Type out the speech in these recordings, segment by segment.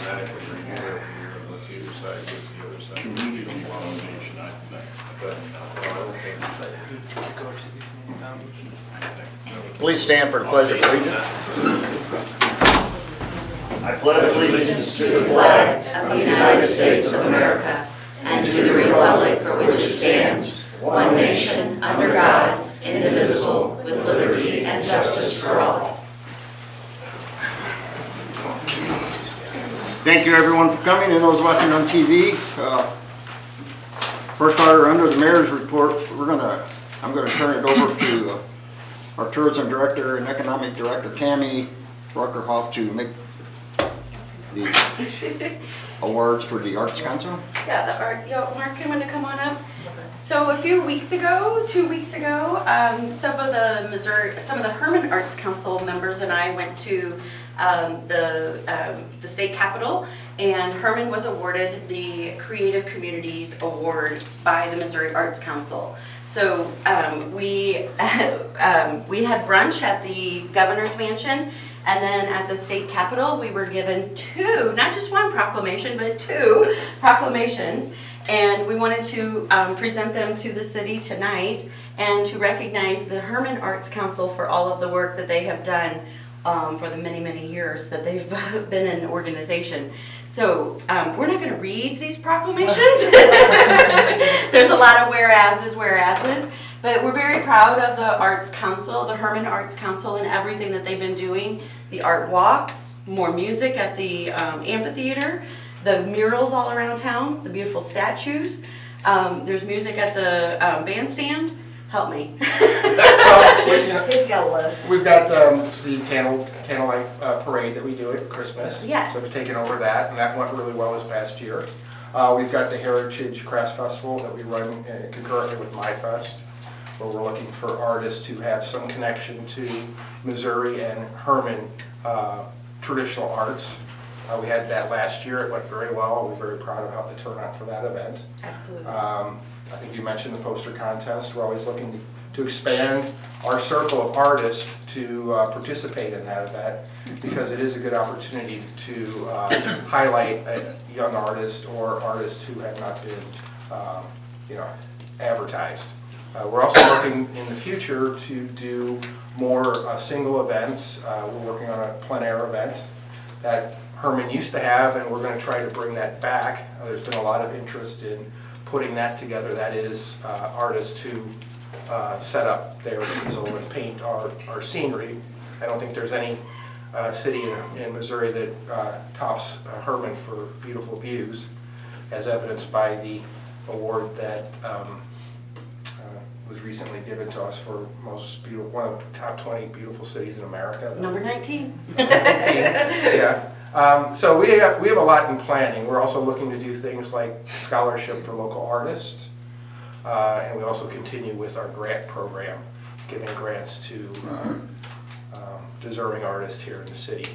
automatically renew every year unless either side gives the other side. Community foundation, but I don't think. Please stand for the pledge of allegiance. I pledge allegiance to the flag of the United States of America and to the republic for which it stands, one nation, under God, indivisible, with liberty and justice for all. Thank you everyone for coming and those watching on TV. First order under the mayor's report, I'm gonna turn it over to our tourism director and economic director Tammy Ruckerhoff to make the awards for the Arts Council. Yeah, the art. Yo, Mark, you want to come on up? So a few weeks ago, 2 weeks ago, some of the Herman Arts Council members and I went to the state capitol, and Herman was awarded the Creative Communities Award by the Missouri Arts Council. So we had brunch at the governor's mansion, and then at the state capitol we were given two, not just one proclamation, but two proclamations. And we wanted to present them to the city tonight and to recognize the Herman Arts Council for all of the work that they have done for the many, many years that they've been an organization. So we're not going to read these proclamations. There's a lot of whereases, but we're very proud of the Arts Council, the Herman Arts Council, and everything that they've been doing. The art walks, more music at the amphitheater, the murals all around town, the beautiful statues. There's music at the bandstand. Help me. We've got the candlelight parade that we do at Christmas. Yes. So we've taken over that, and that went really well this past year. We've got the Heritage Crafts Festival that we run concurrently with MyFest, where we're looking for artists to have some connection to Missouri and Herman traditional arts. We had that last year. It went very well. We're very proud of how the turnout for that event. Absolutely. I think you mentioned the poster contest. We're always looking to expand our circle of artists to participate in that event, because it is a good opportunity to highlight a young artist or artists who have not been, advertised. We're also looking in the future to do more single events. We're working on a plein air event that Herman used to have, and we're going to try to bring that back. There's been a lot of interest in putting that together. That is artists who set up their easel and paint our scenery. I don't think there's any city in Missouri that tops Herman for beautiful views, as evidenced by the award that was recently given to us for most beautiful, one of the top 20 beautiful cities in America. Number 19. 19, yeah. So we have a lot in planning. We're also looking to do things like scholarship for local artists, and we also continue with our grant program, giving grants to deserving artists here in the city.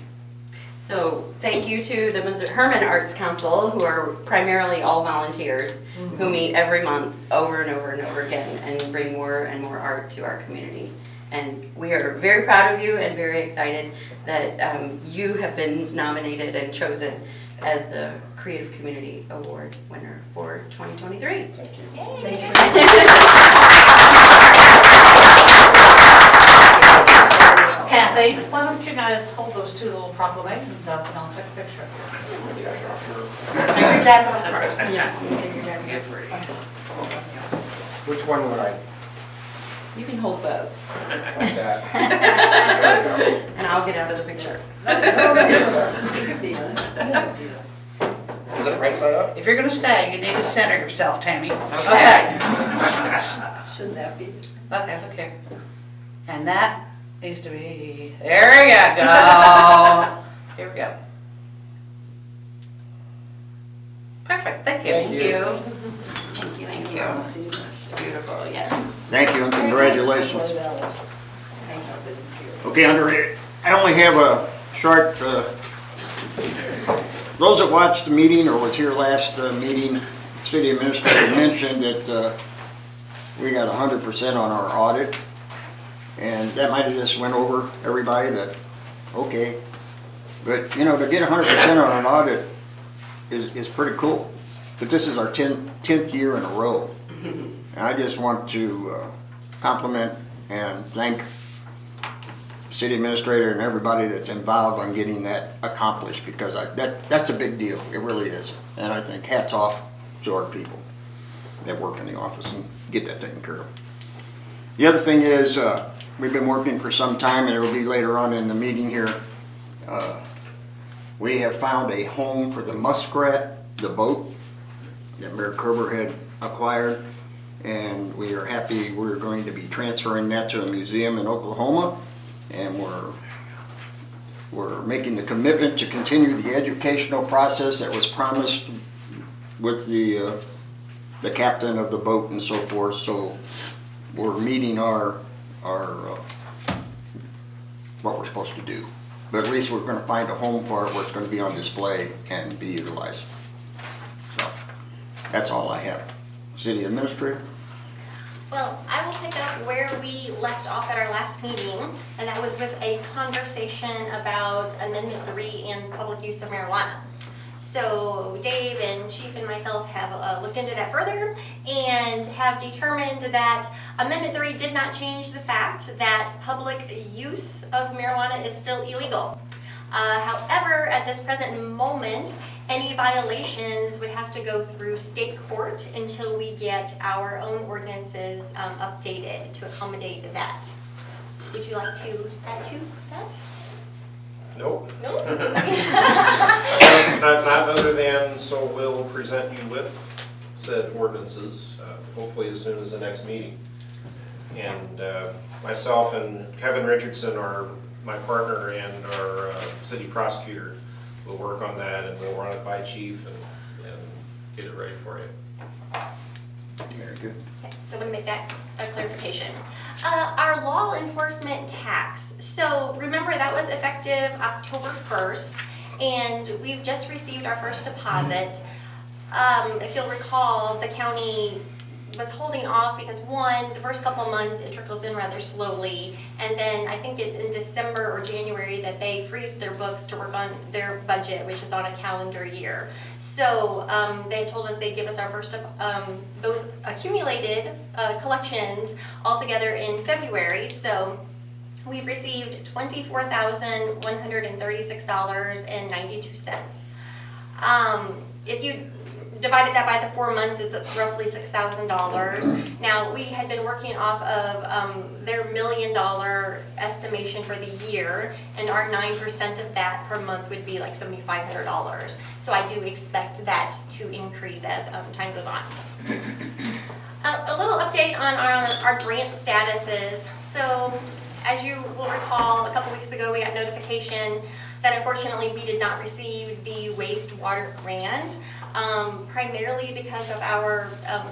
So thank you to the Herman Arts Council, who are primarily all volunteers, who meet every month over and over and over again and bring more and more art to our community. And we are very proud of you and very excited that you have been nominated and chosen as the Creative Community Award winner for 2023. Thank you. Kathy, why don't you guys hold those two little proclamations up and I'll take a picture. Take your jacket off first. Yeah, you take your jacket off. Which one would I You can hold both, like that? There we go. and I'll get out of the picture. Is that right side up? If you're gonna stay, you need to center yourself, Tammy. Okay. Shouldn't that be? Okay, okay. And that needs to be, there you go. Here we go. Perfect, thank you. Thank you. Thank you, thank you. It's beautiful, yes. Thank you and congratulations. Okay, I only have a short, those that watched the meeting or was here last meeting, city administrator mentioned that we got 100% on our audit. And that might have just went over everybody that, okay. But, you know, to get 100% on an audit is pretty cool. But this is our 10th year in a row. And I just want to compliment and thank the city administrator and everybody that's involved on getting that accomplished, because that's a big deal. It really is. And I think hats off to our people that work in the office and get that taken care of. The other thing is, we've been working for some time, and it will be later on in the meeting here. We have found a home for the Muskrat, the boat that Mayor Kerber had acquired, and we are happy we're going to be transferring that to a museum in Oklahoma, and we're making the commitment to continue the educational process that was promised with the captain of the boat and so forth. So we're meeting our what we're supposed to do. But at least we're going to find a home for it where it's going to be on display and be utilized. So that's all I have. City Administrator? Well, I will pick up where we left off at our last meeting, and that was with a conversation about Amendment 3 and public use of marijuana. So Dave and Chief and myself have looked into that further and have determined that Amendment 3 did not change the fact that public use of marijuana is still illegal. However, at this present moment, any violations would have to go through state court until we get our own ordinances updated to accommodate that. Would you like to add to that? Nope. No? Not other than, so we'll present you with said ordinances, hopefully as soon as the next meeting. And myself and Kevin Richardson, my partner and our city prosecutor, will work on that, and we'll run it by chief and get it ready for you. Very good. Okay, so I'm going to make that a clarification. Our law enforcement tax. So remember that was effective October 1st, and we've just received our first deposit. If you'll recall, the county was holding off because one, the first couple of months it trickles in rather slowly, and then I think it's in December or January that they freeze their books to work on their budget, which is on a calendar year. So they told us they'd give us our first those accumulated collections all together in February. So we've received $24,136.92. If you divided that by the 4 months, it's roughly $6,000. Now, we had been working off of their $1 million estimation for the year, and our 9% of that per month would be like $7,500. So I do expect that to increase as time goes on. A little update on our grant statuses. So, as you will recall, a couple weeks ago we got notification that unfortunately we did not receive the wastewater grant. Primarily because of our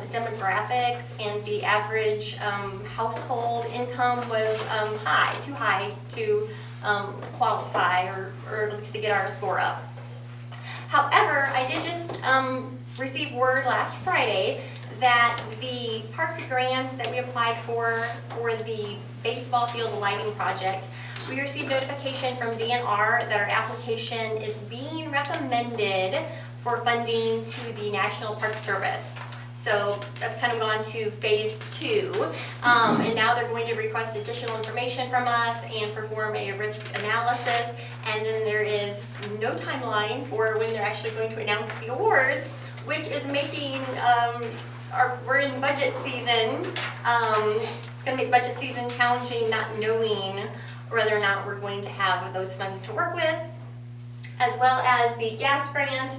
demographics, and the average household income was too high to qualify or at least to get our score up. However, I did just receive word last Friday that the park grant that we applied for the baseball field lighting project, we received notification from DNR that our application is being recommended for funding to the National Park Service. So that's kind of gone to phase 2. And now they're going to request additional information from us and perform a risk analysis. And then there is no timeline for when they're actually going to announce the awards, which is making, we're in budget season. It's gonna make budget season challenging, not knowing whether or not we're going to have those funds to work with, as well as the gas grant.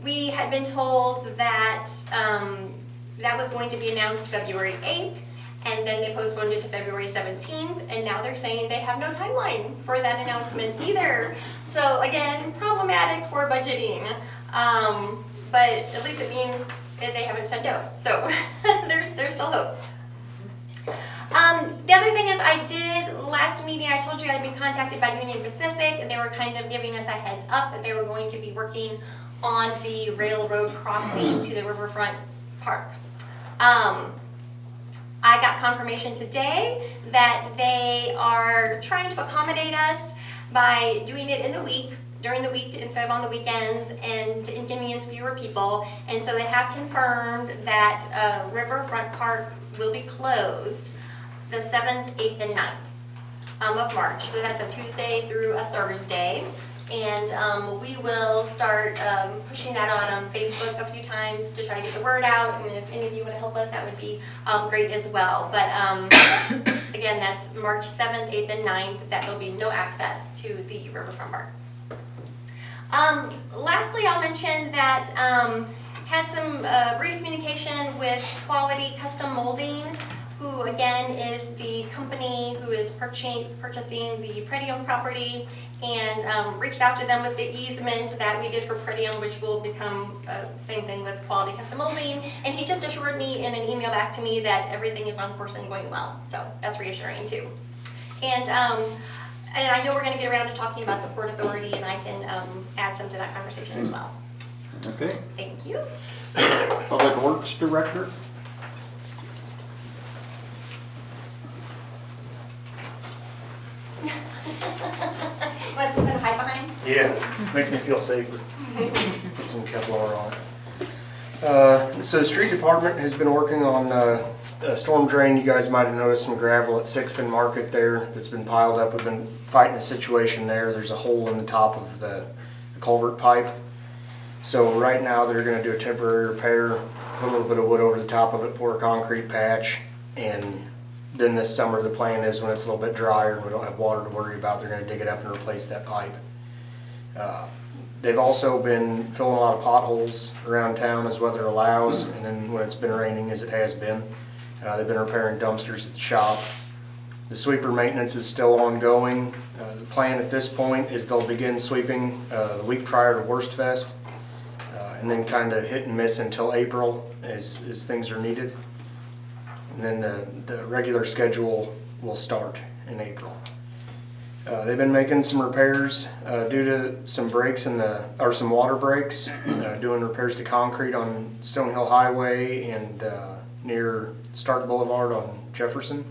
We had been told that that was going to be announced February 8th, and then they postponed it to February 17th, and now they're saying they have no timeline for that announcement either. So again, problematic for budgeting, but at least it means that they haven't said no. So there's still hope. The other thing is, last meeting I told you I'd been contacted by Union Pacific, and they were kind of giving us a heads up that they were going to be working on the railroad crossing to the Riverfront Park. I got confirmation today that they are trying to accommodate us by doing it in the week during the week instead of on the weekends and to inconvenience fewer people. And so they have confirmed that Riverfront Park will be closed the 7th, 8th, and 9th of March. So that's a Tuesday through a Thursday. And we will start pushing that on Facebook a few times to try to get the word out. And if any of you want to help us, that would be great as well. But again, that's March 7th, 8th, and 9th, that there'll be no access to the Riverfront Park. Lastly, I'll mention that had some brief communication with Quality Custom Molding, who again is the company who is purchasing the Pretium property, and reached out to them with the easement that we did for Pretium, which will become same thing with Quality Custom Molding. And he just assured me in an email back to me that everything is on course and going well. So that's reassuring too. And I know we're going to get around to talking about the Port Authority, and I can add some to that conversation as well. Okay. Thank you. Public Works Director? Want something to hide behind? Yeah, makes me feel safer. Put some Kevlar on it. So the street department has been working on a storm drain. You guys might have noticed some gravel at 6th and Market there that's been piled up. We've been fighting a situation there. There's a hole in the top of the culvert pipe. So right now they're going to do a temporary repair, put a little bit of wood over the top of it, pour a concrete patch, and then this summer the plan is when it's a little bit drier and we don't have water to worry about, they're going to dig it up and replace that pipe. They've also been filling a lot of potholes around town as weather allows, and then when it's been raining, as it has been. They've been repairing dumpsters at the shop. The sweeper maintenance is still ongoing. The plan at this point is they'll begin sweeping the week prior to Worst Fest, and then kind of hit and miss until April as things are needed. And then the regular schedule will start in April. They've been making some repairs due to some breaks or some water breaks, doing repairs to concrete on Stonehill Highway and near Stark Boulevard on Jefferson.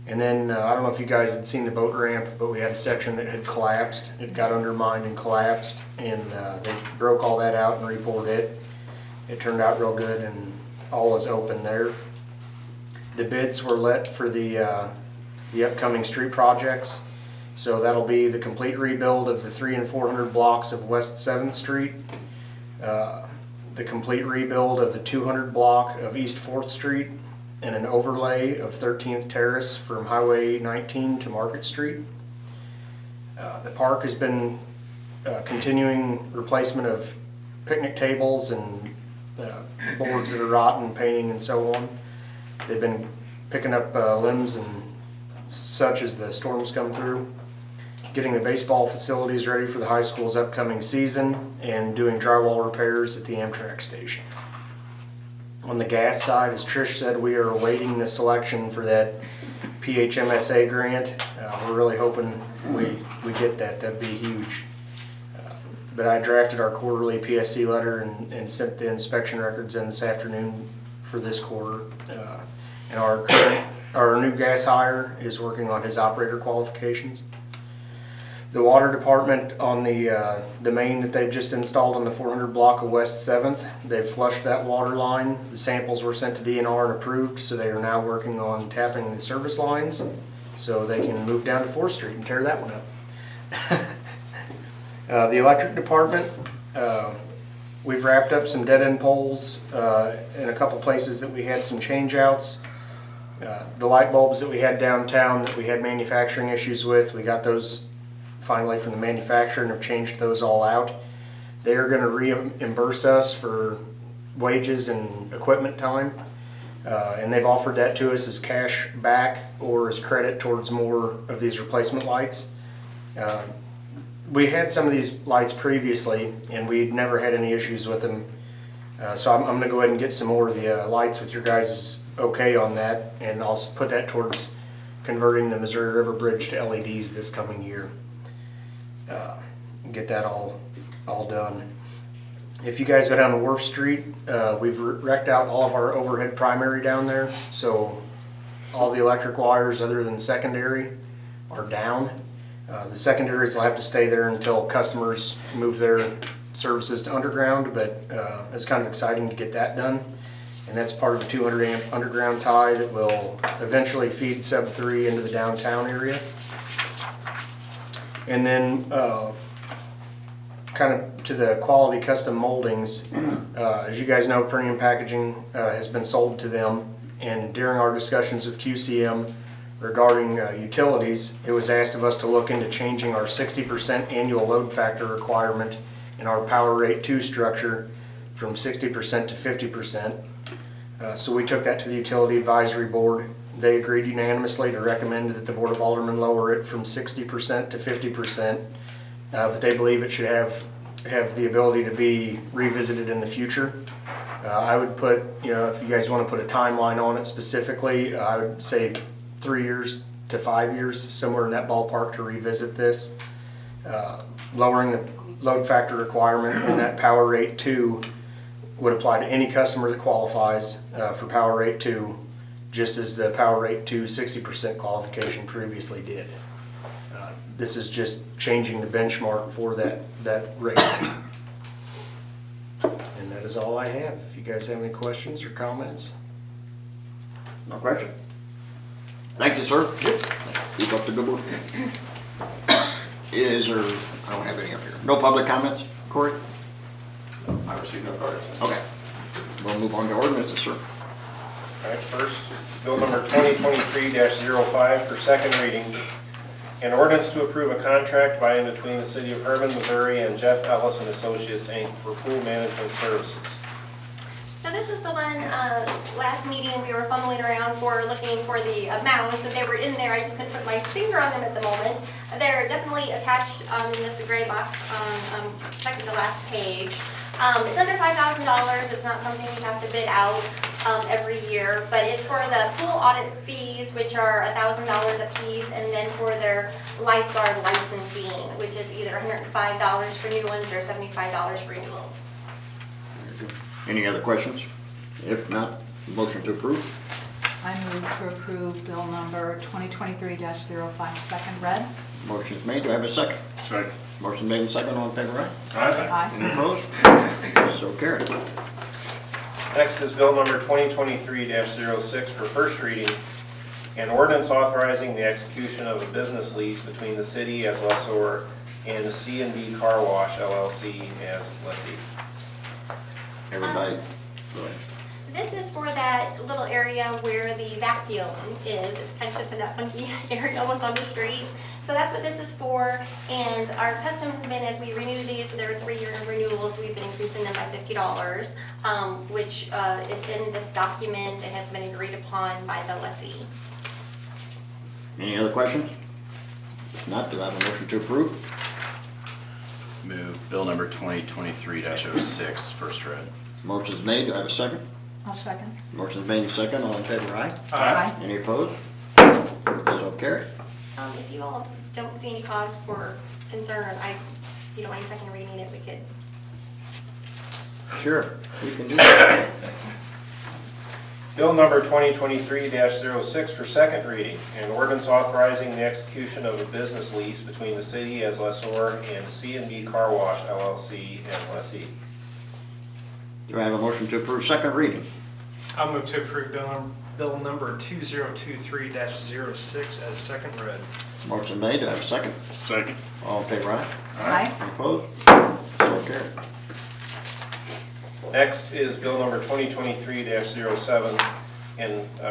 And then I don't know if you guys had seen the boat ramp, but we had a section that had collapsed. It got undermined and collapsed, and they broke all that out and repoured it. It turned out real good, and all is open there. The bids were let for the upcoming street projects. So that'll be the complete rebuild of the 300 and 400 blocks of West 7th Street, the complete rebuild of the 200 block of East 4th Street, and an overlay of 13th Terrace from Highway 19 to Market Street. The park has been continuing replacement of picnic tables and boards that are rotten, painting and so on. They've been picking up limbs and such as the storms come through, getting the baseball facilities ready for the high school's upcoming season, and doing drywall repairs at the Amtrak station. On the gas side, as Trish said, we are awaiting the selection for that PHMSA grant. We're really hoping we get that. That'd be huge. But I drafted our quarterly PSC letter and sent the inspection records in this afternoon for this quarter. And our new gas hire is working on his operator qualifications. The water department on the main that they've just installed on the 400 block of West 7th, they've flushed that water line. The samples were sent to DNR and approved, so they are now working on tapping the service lines so they can move down to 4th Street and tear that one up. The electric department, we've wrapped up some dead-end poles in a couple places that we had some change-outs. The light bulbs that we had downtown that we had manufacturing issues with, we got those finally from the manufacturer and have changed those all out. They are going to reimburse us for wages and equipment time, and they've offered that to us as cash back or as credit towards more of these replacement lights. We had some of these lights previously and we'd never had any issues with them, so I'm going to go ahead and get some more of the lights with your guys' okay on that, and I'll put that towards converting the Missouri River Bridge to LEDs this coming year. Get that all done. If you guys go down to Wharf Street, we've wrecked out all of our overhead primary down there, so all the electric wires other than secondary are down. The secondaries will have to stay there until customers move their services to underground, but it's kind of exciting to get that done. And that's part of the 200 amp underground tie that will eventually feed Sub 3 into the downtown area. And then kind of to the quality custom moldings, as you guys know, Premium Packaging has been sold to them. And during our discussions with QCM regarding utilities, it was asked of us to look into changing our 60% annual load factor requirement in our Power Rate 2 structure from 60% to 50%. So we took that to the Utility Advisory Board. They agreed unanimously to recommend that the Board of Aldermen lower it from 60% to 50%, but they believe it should have the ability to be revisited in the future. I would put, if you guys want to put a timeline on it specifically, I would say 3 years to 5 years, somewhere in that ballpark to revisit this. Lowering the load factor requirement in that Power Rate 2 would apply to any customer that qualifies for Power Rate 2, just as the Power Rate 2 60% qualification previously did. This is just changing the benchmark for that rate. And that is all I have. If you guys have any questions or comments. No question. Thank you, sir. Keep up the good work. Is there, I don't have any up here. No public comments, Corey? I received no cards. Okay. We'll move on to ordinances, sir. All right, first, bill number 2023-05 for second reading. An ordinance to approve a contract by and between the City of Herman, Missouri and Jeff Ellis and Associates, Inc. for pool management services. So this is the one, last meeting we were fumbling around for looking for the amounts, and they were in there. I just couldn't put my finger on them at the moment. They're definitely attached in this gray box on second to last page. It's under $5,000. It's not something we have to bid out every year, but it's for the pool audit fees, which are $1,000 a piece, and then for their lifeguard licensing, which is either $105 for new ones or $75 for renewals. Any other questions? If not, motion to approve. I move to approve bill number 2023-05, second read. Motion is made. Do I have a second? Second. Motion made and second. All in favor, aye? Aye. Any opposed? So carried. Next is bill number 2023-06 for first reading. An ordinance authorizing the execution of a business lease between the city as lessor and C&B Car Wash LLC as lessee. Everybody, go ahead. This is for that little area where the vacuum is. It kind of sits in that funky area almost on the street. So that's what this is for. And our custom has been, as we renew these, there are 3-year renewals, we've been increasing them by $50, which is in this document and has been agreed upon by the lessee. Any other questions? If not, do I have a motion to approve? Move bill number 2023-06, first read. Motion is made. Do I have a second? I'll second. Motion is made and second. All in favor, aye? Aye. Any opposed? So carried. If you all don't see any cause for concern, if you don't mind second reading it, we could. Sure, we can do that. Bill number 2023-06 for second reading. An ordinance authorizing the execution of a business lease between the city as lessor and C&B Car Wash LLC as lessee. Do I have a motion to approve second reading? I'll move to approve bill number 2023-06 as second read. Motion made. Do I have a second? Second. All in favor, aye? Aye. Any opposed? So carried. Next is bill number 2023-07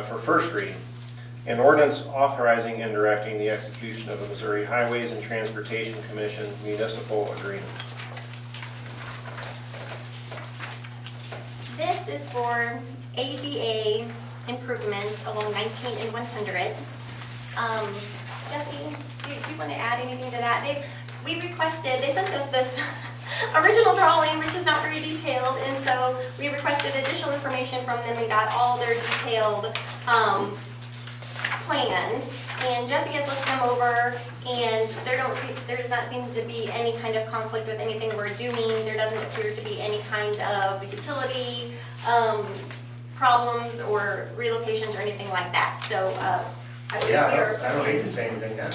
for first reading. An ordinance authorizing and directing the execution of the Missouri Highways and Transportation Commission municipal agreement. This is for ADA improvements along 19 and 100. Jesse, do you want to add anything to that? We requested, they sent us this original drawing, which is not very detailed, and so we requested additional information from them and got all their detailed plans. And Jesse has looked them over, and there does not seem to be any kind of conflict with anything we're doing. There doesn't appear to be any kind of utility problems or relocations or anything like that. So Yeah, I don't hate to say anything now.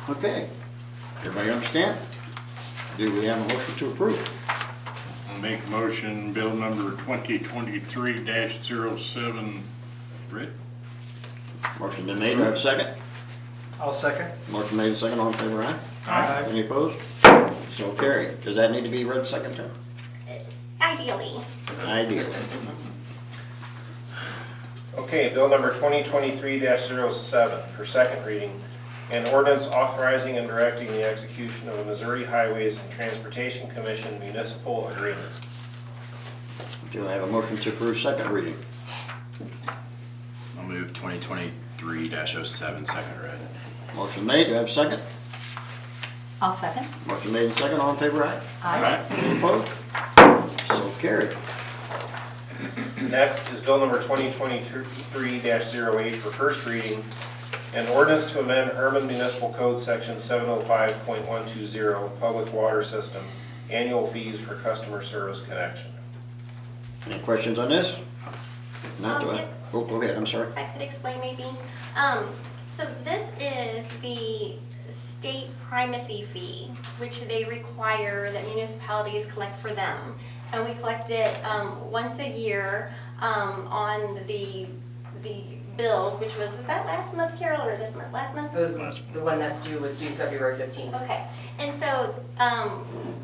Okay. Everybody understand? Do we have a motion to approve? I'll make a motion, bill number 2023-07 read. Motion been made, do I have a second? I'll second. Motion made, second, all in favor, aye? Aye. Any opposed? So carried. Does that need to be read second time? Ideally. Ideally. Okay, bill number 2023-07 for second reading. An ordinance authorizing and directing the execution of a Missouri Highways and Transportation Commission municipal agreement. Do I have a motion to approve second reading? I'll move 2023-07 second read. Motion made, do I have a second? I'll second. Motion made and second, all in favor, aye? Aye. Any opposed? So carried. Next is bill number 2023-08 for first reading. An ordinance to amend Herman Municipal Code Section 705.120, Public Water System, Annual Fees for Customer Service Connection. Any questions on this? Not, do I? Yep. Oh, go ahead, I'm sorry. If I could explain maybe. So this is the state primacy fee, which they require that municipalities collect for them. And we collect it once a year on the bills, which was, is that last month, Carol, or this month? Last month? It was, the one that's due was due February 15th. Okay, and so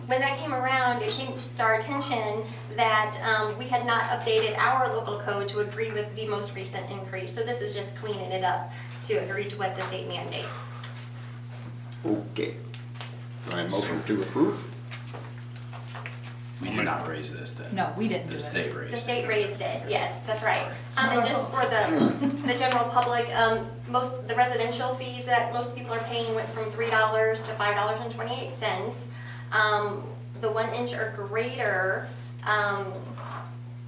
when that came around, it came to our attention that we had not updated our local code to agree with the most recent increase. So this is just cleaning it up to agree to what the state mandates. Okay. Do I have a motion to approve? We did not raise this then. No, we didn't do The it. state raised it. The state raised it, yes, that's right. And just for the general public, the residential fees that most people are paying went from $3 to $5.28. The 1 inch or greater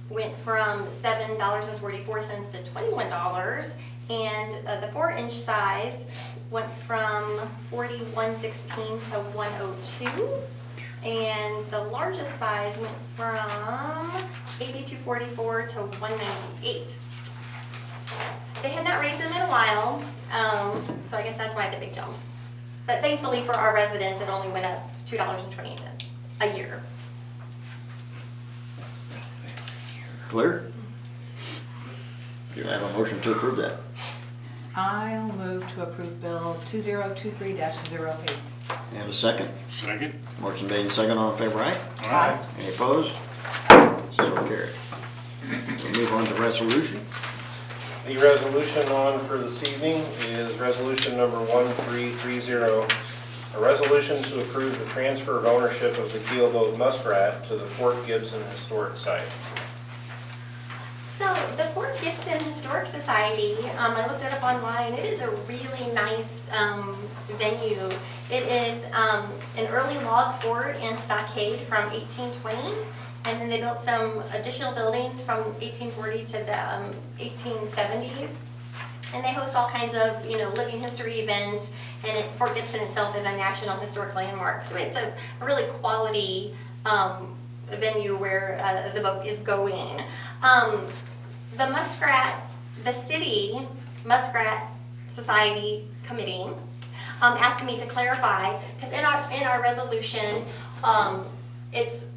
went from $7.44 to $21. And the 4 inch size went from $41.16 to $102. And the largest size went from $82.44 to $198. They had not raised them in a while, so I guess that's why the big jump. But thankfully for our residents, it only went up $2.28 a year. Clear? Do I have a motion to approve that? I'll move to approve Bill 2023-08. And a second? Second. Motion made and second, all in favor, aye? Aye. Any opposed? So carried. We'll move on to resolution. The resolution on for this evening is resolution number 1330, a resolution to approve the transfer of ownership of the keelboat Muskrat to the Fort Gibson Historic Site. So the Fort Gibson Historic Society, I looked it up online. It is a really nice venue. It is an early log fort and stockade from 1820, and then they built some additional buildings from 1840 to the 1870s. And they host all kinds of, living history events, and Fort Gibson itself is a National Historic Landmark. So it's a really quality venue where the boat is going. The city Muskrat Society Committee asked me to clarify, because in our resolution, it's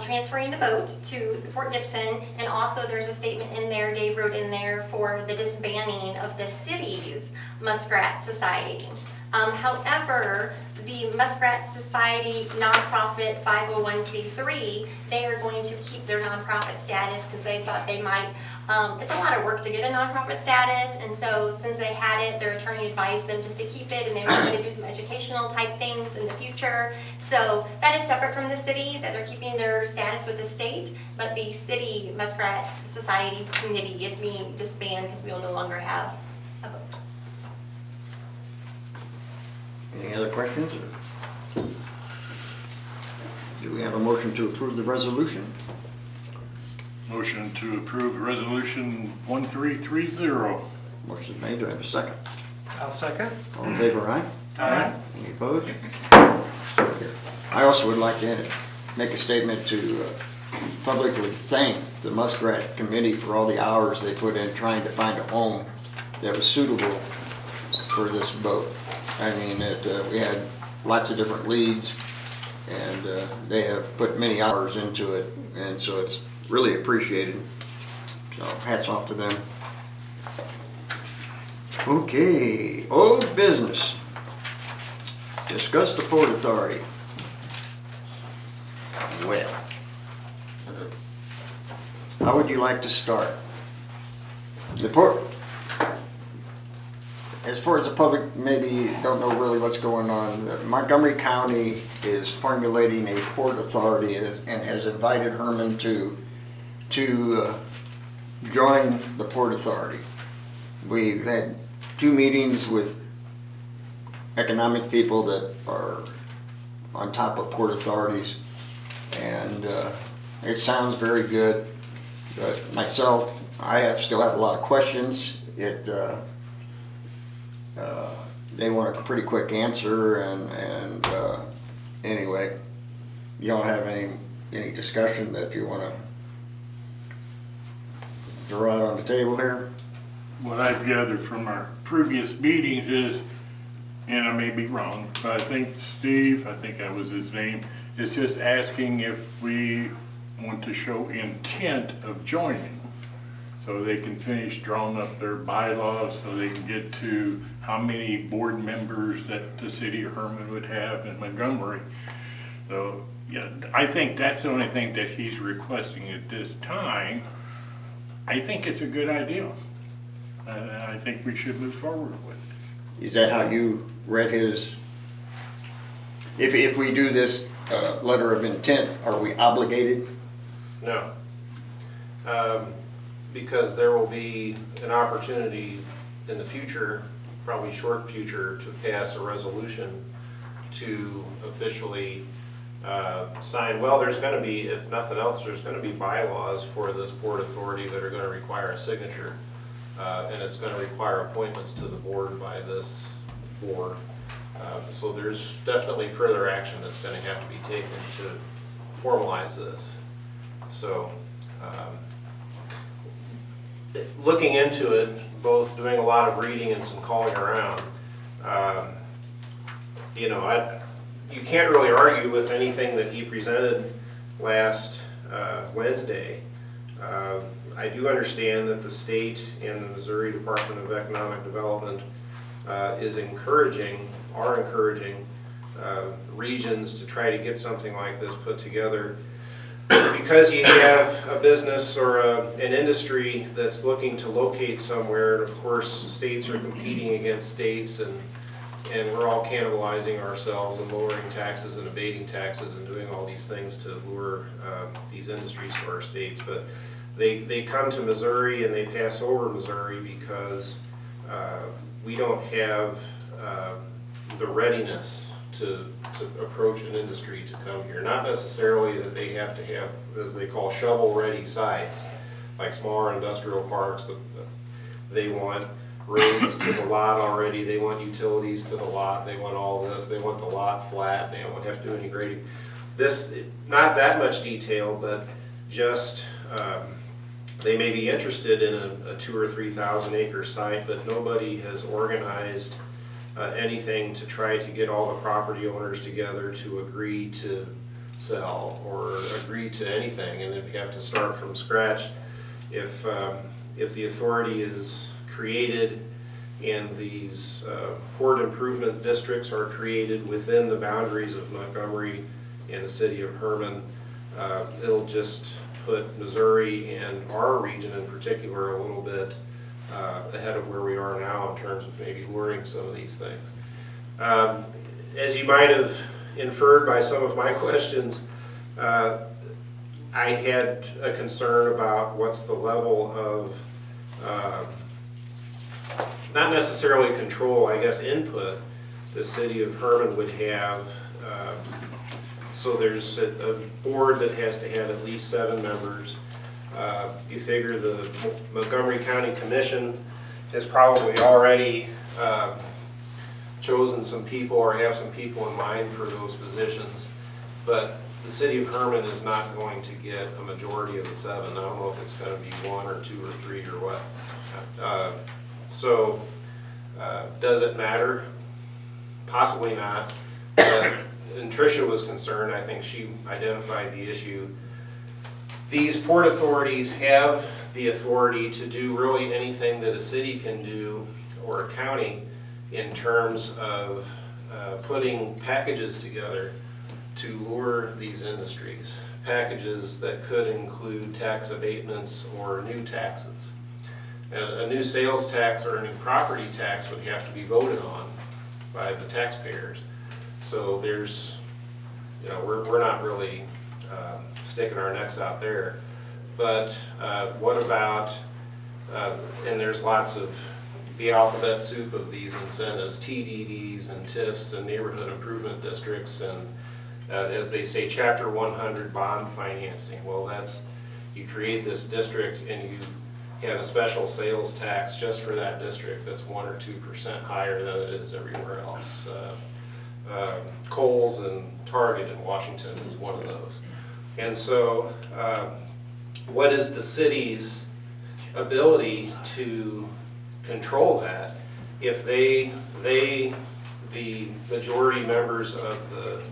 transferring the boat to Fort Gibson, and also there's a statement in there, Dave wrote in there, for the disbanding of the city's Muskrat Society. However, the Muskrat Society nonprofit 501c3, they are going to keep their nonprofit status because they thought they might, it's a lot of work to get a nonprofit status, and so since they had it, their attorney advised them just to keep it, and they were going to do some educational type things in the future. So that is separate from the city, that they're keeping their status with the state, but the city Muskrat Society Committee is being disbanded because we will no longer have a boat. Any other questions? Do we have a motion to approve the resolution? Motion to approve resolution 1330. Motion made, do I have a second? I'll second. All in favor, aye? Aye. Any opposed? I also would like to make a statement to publicly thank the Muskrat Committee for all the hours they put in trying to find a home that was suitable for this boat. I mean, we had lots of different leads, and they have put many hours into it, and so it's really appreciated. So hats off to them. Okay, old business. Discuss the Port Authority. Well, how would you like to start? The port, as far as the public maybe don't know really what's going on, Montgomery County is formulating a port authority and has invited Herman to join the Port Authority. We've had 2 meetings with economic people that are on top of port authorities, and it sounds very good. But myself, still have a lot of questions. They want a pretty quick answer, and anyway, you don't have any discussion that you want to throw out on the table here? What I've gathered from our previous meetings is, and I may be wrong, but I think Steve, I think that was his name, is just asking if we want to show intent of joining, so they can finish drawing up their bylaws, so they can get to how many board members that the city of Herman would have in Montgomery. So, yeah, I think that's the only thing that he's requesting at this time. I think it's a good idea. I think we should move forward with it. Is that how you read his? If we do this letter of intent, are we obligated? No. Because there will be an opportunity in the future, probably short future, to pass a resolution to officially sign. Well, there's going to be, if nothing else, there's going to be bylaws for this Port Authority that are going to require a signature. And it's going to require appointments to the board by this board. So there's definitely further action that's going to have to be taken to formalize this. So looking into it, both doing a lot of reading and some calling around, you can't really argue with anything that he presented last Wednesday. I do understand that the state and the Missouri Department of Economic Development are encouraging regions to try to get something like this put together, because you have a business or an industry that's looking to locate somewhere, and of course states are competing against states, and we're all cannibalizing ourselves and lowering taxes and abating taxes and doing all these things to lure these industries to our states. But they come to Missouri and they pass over Missouri because we don't have the readiness to approach an industry to come here. Not necessarily that they have to have, as they call, shovel-ready sites, like smaller industrial parks. They want roads to the lot already, they want utilities to the lot, they want all this, they want the lot flat, they don't have to do any grading. This, not that much detail, but just they may be interested in a 2,000 or 3,000 acre site, but nobody has organized anything to try to get all the property owners together to agree to sell or agree to anything, and if you have to start from scratch. If the authority is created and these port improvement districts are created within the boundaries of Montgomery and the city of Herman, it'll just put Missouri and our region in particular a little bit ahead of where we are now in terms of maybe luring some of these things. As you might have inferred by some of my questions, I had a concern about what's the level of not necessarily control, I guess input, the city of Herman would have. So there's a board that has to have at least 7 members. You figure the Montgomery County Commission has probably already chosen some people or have some people in mind for those positions. But the city of Herman is not going to get a majority of the 7. I don't know if it's going to be 1 or 2 or 3 or what. Does it matter? Possibly not. And Tricia was concerned. I think she identified the issue. These port authorities have the authority to do really anything that a city can do or a county in terms of putting packages together to lure these industries. Packages that could include tax abatements or new taxes. A new sales tax or a new property tax would have to be voted on by the taxpayers. So there's, we're not really sticking our necks out there. But what about, and there's lots of the alphabet soup of these incentives, TDDs and TIFs and neighborhood improvement districts and as they say, Chapter 100 bond financing. Well, that's, you create this district and you have a special sales tax just for that district that's 1 or 2% higher than it is everywhere else. Kohl's and Target in Washington is one of those. And so what is the city's ability to control that if the majority members of the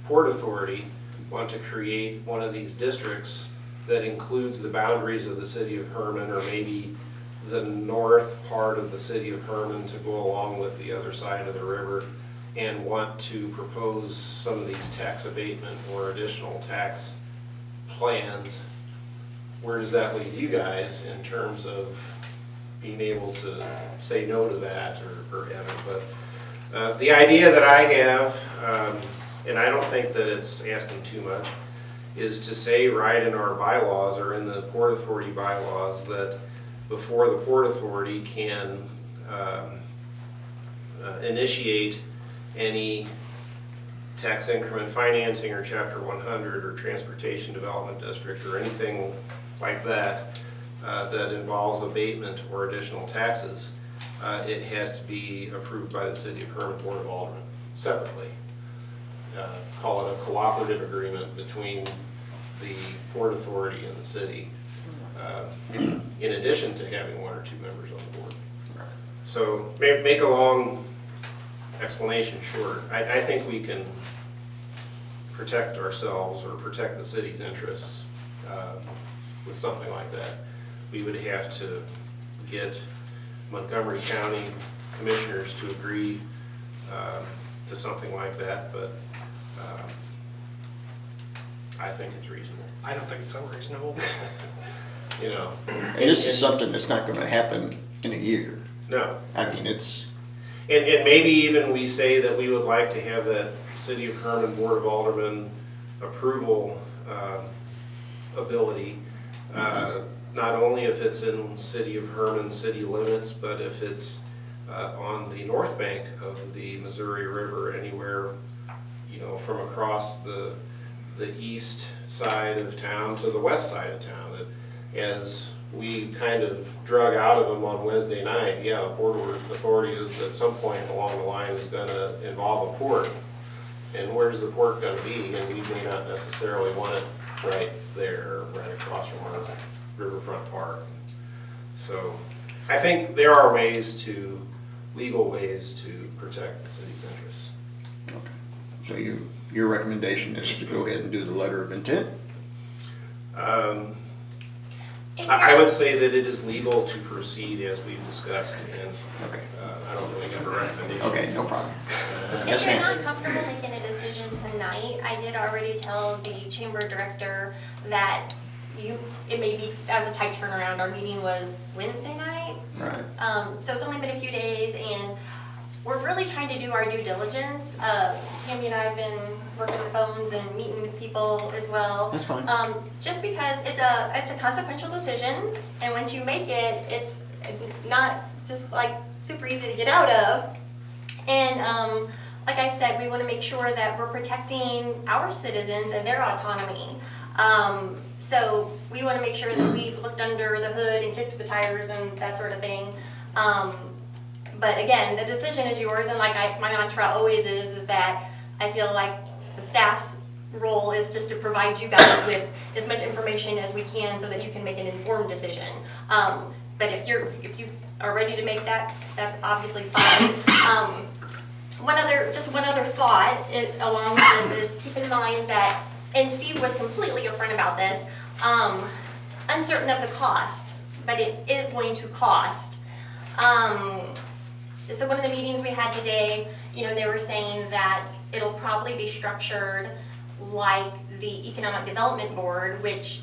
Port Authority want to create one of these districts that includes the boundaries of the city of Herman or maybe the north part of the city of Herman to go along with the other side of the river and want to propose some of these tax abatement or additional tax plans. Where does that leave you guys in terms of being able to say no to that or have it? But the idea that I have, and I don't think that it's asking too much, is to say right in our bylaws or in the Port Authority bylaws that before the Port Authority can initiate any tax increment financing or Chapter 100 or Transportation Development District or anything like that that involves abatement or additional taxes, it has to be approved by the City of Herman Board of Aldermen separately. Call it a cooperative agreement between the Port Authority and the city, in addition to having 1 or 2 members on the board. So make a long explanation short. I think we can protect ourselves or protect the city's interests with something like that. We would have to get Montgomery County commissioners to agree to something like that, but I think it's reasonable. I don't think it's unreasonable. And this is something that's not gonna happen in a year. No. I mean, it's, And maybe even we say that we would like to have that City of Herman Board of Aldermen approval ability, not only if it's in City of Herman city limits, but if it's on the north bank of the Missouri River, anywhere, from across the east side of town to the west side of town. As we kind of drug out of them on Wednesday night, yeah, the Port Authority at some point along the line is going to involve a port. And where's the port going to be? And we may not necessarily want it right there, right across from our riverfront park. So I think there are legal ways to protect the city's interests. okay. So your recommendation is to go ahead and do the letter of intent? I would say that it is legal to proceed as we've discussed, and Okay. I don't really have a recommendation. Okay, no problem. If Yes, you're ma'am. not comfortable making a decision tonight, I did already tell the chamber director that it may be, as a tight turnaround, our meeting was Wednesday night. Right. So it's only been a few days, and we're really trying to do our due diligence. Tammy and I have been working the phones and meeting with people as well. That's fine. Just because it's a consequential decision, and once you make it, it's not just like super easy to get out of. And like I said, we want to make sure that we're protecting our citizens and their autonomy. So we want to make sure that we've looked under the hood and kicked the tires and that sort of thing. But again, the decision is yours, and like my mantra always is that I feel like the staff's role is just to provide you guys with as much information as we can so that you can make an informed decision. But if you are ready to make that, that's obviously fine. One other thought along with this is keep in mind that, and Steve was completely upfront about this, uncertain of the cost, but it is going to cost. So one of the meetings we had today, they were saying that it'll probably be structured like the Economic Development Board, which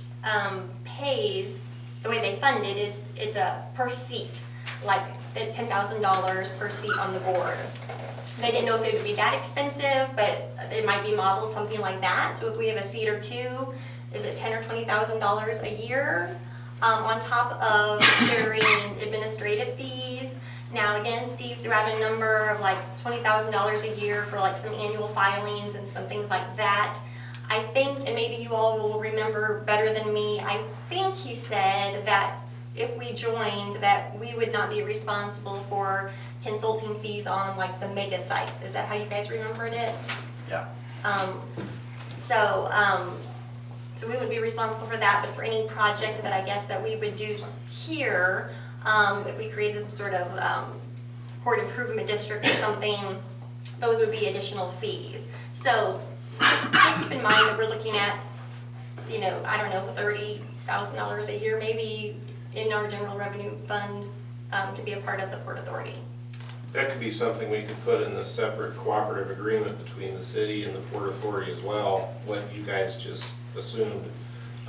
pays, the way they fund it is it's a per seat, like the $10,000 per seat on the board. They didn't know if it would be that expensive, but it might be modeled something like that. So if we have a seat or two, is it $10,000 or $20,000 a year on top of sharing administrative fees? Now again, Steve threw out a number of like $20,000 a year for like some annual filings and some things like that. I think, and maybe you all will remember better than me, I think he said that if we joined, that we would not be responsible for consulting fees on like the mega site. Is that how you guys remembered it? Yeah. So we would be responsible for that, but for any project that I guess that we would do here, if we created some sort of port improvement district or something, those would be additional fees. So just keep in mind that we're looking at, I don't know, $30,000 a year maybe in our general revenue fund to be a part of the Port Authority. That could be something we could put in the separate cooperative agreement between the city and the Port Authority as well, what you guys just assumed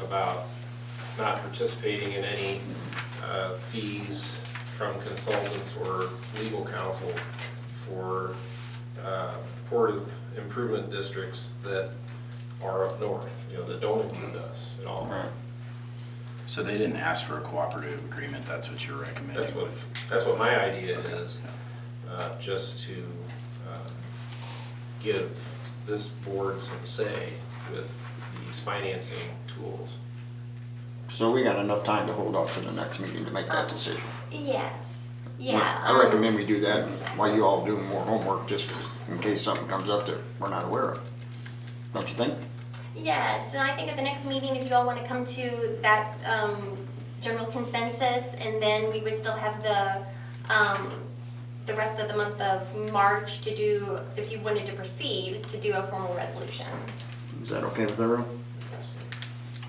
about not participating in any fees from consultants or legal counsel for port improvement districts that are up north, that don't include us at all. Right. So they didn't ask for a cooperative agreement, that's what you're recommending? That's what my idea is, just to give this board some say with these financing tools. So we got enough time to hold off to the next meeting to make that decision. Yes, yeah. I recommend we do that while you all do more homework, just in case something comes up that we're not aware of. Don't you think? Yes, and I think at the next meeting, if you all want to come to that general consensus, and then we would still have the rest of the month of March to do, if you wanted to proceed, to do a formal resolution. Is that okay with everyone?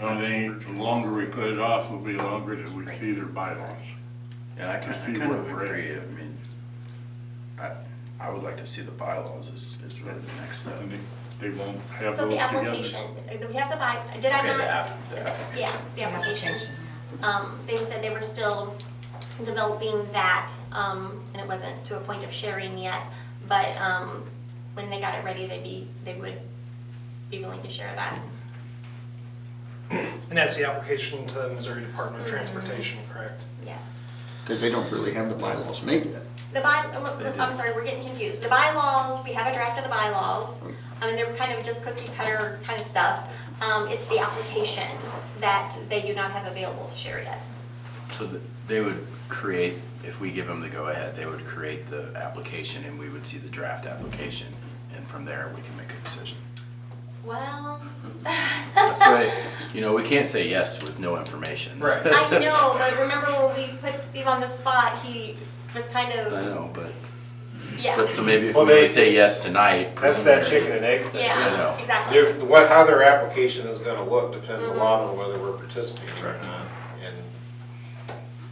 I think the longer we put it off, will be longer that we see their bylaws. Yeah, I To see kind where of we're at. agree. I mean, I would like to see the bylaws is really the next step. And they won't have So those the together. application, we have did I Okay, not? the application. Yeah, the application. They said they were still developing that, and it wasn't to a point of sharing yet, but when they got it ready, they would be willing to share that. And that's the application to the Missouri Department of Transportation, correct? Yes. Because they don't really have the bylaws made yet. I'm sorry, we're getting confused. The bylaws, we have a draft of the bylaws. I mean, they're kind of just cookie cutter kind of stuff. It's the application that they do not have available to share yet. So they would create, if we give them the go-ahead, they would create the application and we would see the draft application. And from there, we can make a decision. Well. That's why, we can't say yes with no information. Right. I know, but remember when we put Steve on the spot, he was kind I of, know, but yeah. so maybe if Well, we they would say just- yes tonight. That's that preliminary- chicken and egg thing. I know. Yeah, exactly. How their application is gonna look depends a lot on whether we're participating or not. And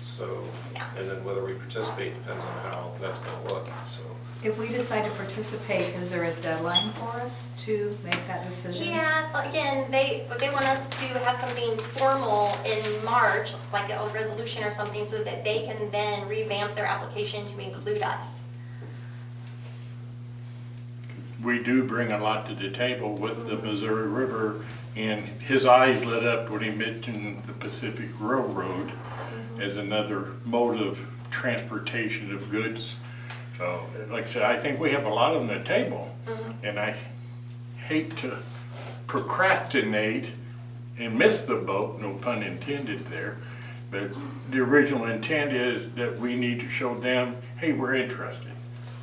so, Yeah. and then whether we participate depends on how that's gonna look, so. If we decide to participate, is there a deadline for us to make that decision? Yeah, again, they want us to have something formal in March, like a resolution or something, so that they can then revamp their application to include us. We do bring a lot to the table with the Missouri River, and his eyes lit up when he mentioned the Pacific Railroad as another mode of transportation of goods. So, like I said, I think we have a lot on the table, and I hate to procrastinate and miss the boat, no pun intended there, but the original intent is that we need to show them, hey, we're interested.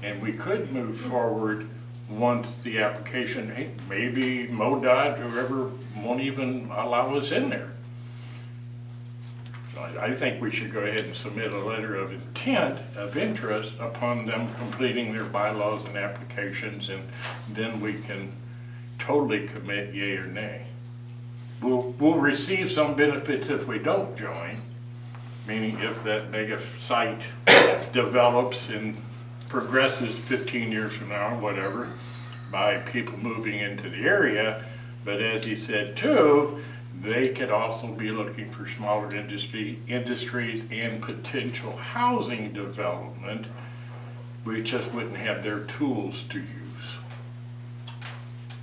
And we could move forward once the application, hey, maybe MoDOT or whoever won't even allow us in there. So I think we should go ahead and submit a letter of intent of interest upon them completing their bylaws and applications, and then we can totally commit yea or nay. We'll receive some benefits if we don't join, meaning if that mega site develops and progresses 15 years from now, or whatever, by people moving into the area. But as he said too, they could also be looking for smaller industries and potential housing development. We just wouldn't have their tools to use.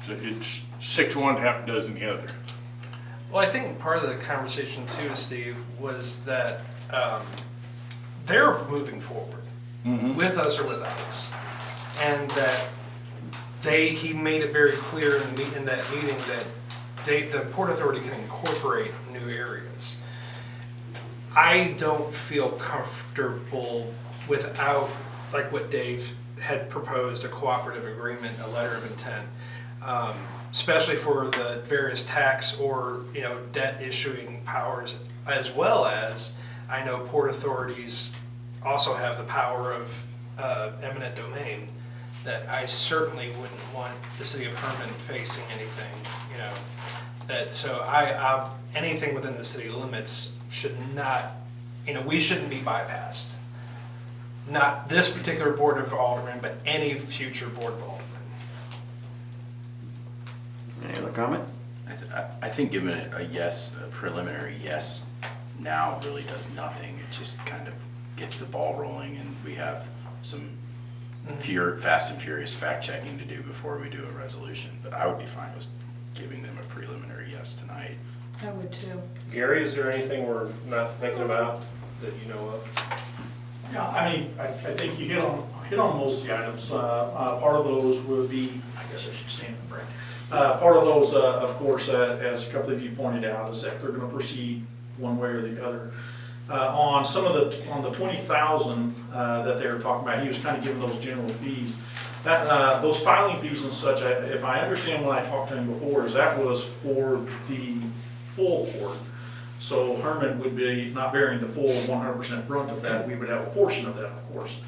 So it's 6 1, half dozen the other. Well, I think part of the conversation too, Steve, was that they're moving forward with us or without us. And that he made it very clear in that meeting that the Port Authority can incorporate new areas. I don't feel comfortable without, like what Dave had proposed, a cooperative agreement, a letter of intent, especially for the various tax or debt issuing powers, as well as I know port authorities also have the power of eminent domain. That I certainly wouldn't want the city of Herman facing anything, that so anything within the city limits should not, we shouldn't be bypassed. Not this particular board of aldermen, but any future board of aldermen. Any other comment? I think giving it a yes, a preliminary yes now really does nothing. It just kind of gets the ball rolling, and we have some fast and furious fact checking to do before we do a resolution. But I would be fine with giving them a preliminary yes tonight. I would too. Gary, is there anything we're not thinking about that you know of? Yeah, I mean, I think you hit on most of the items. Part of those would be, I guess I should stand and bring. Part of those, of course, as a couple of you pointed out, is that they're going to proceed one way or the other. On the 20,000 that they were talking about, he was kind of giving those general fees. That those filing fees and such, if I understand when I talked to him before, is that was for the full port. So Herman would be not bearing the full 100% brunt of that. We would have a portion of that, of course.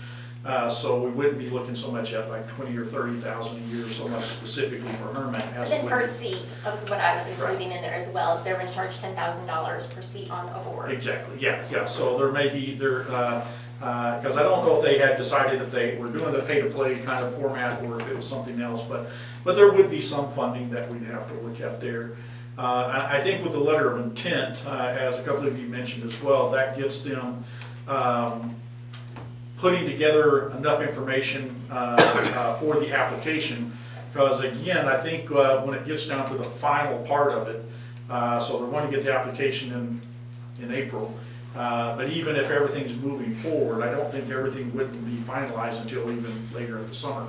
So we wouldn't be looking so much at like 20 or 30,000 a year, so much specifically for Herman. And then per seat was what I was including in there as well. If they're going to charge $10,000 per seat on a board. Exactly. Yeah. So there may be because I don't know if they had decided if they were doing the pay-to-play kind of format or if it was something else, but there would be some funding that we'd have to look at there. I think with the letter of intent, as a couple of you mentioned as well, that gets them putting together enough information for the application. Because again, I think when it gets down to the final part of it, so they're going to get the application in April. But even if everything's moving forward, I don't think everything wouldn't be finalized until even later in the summer,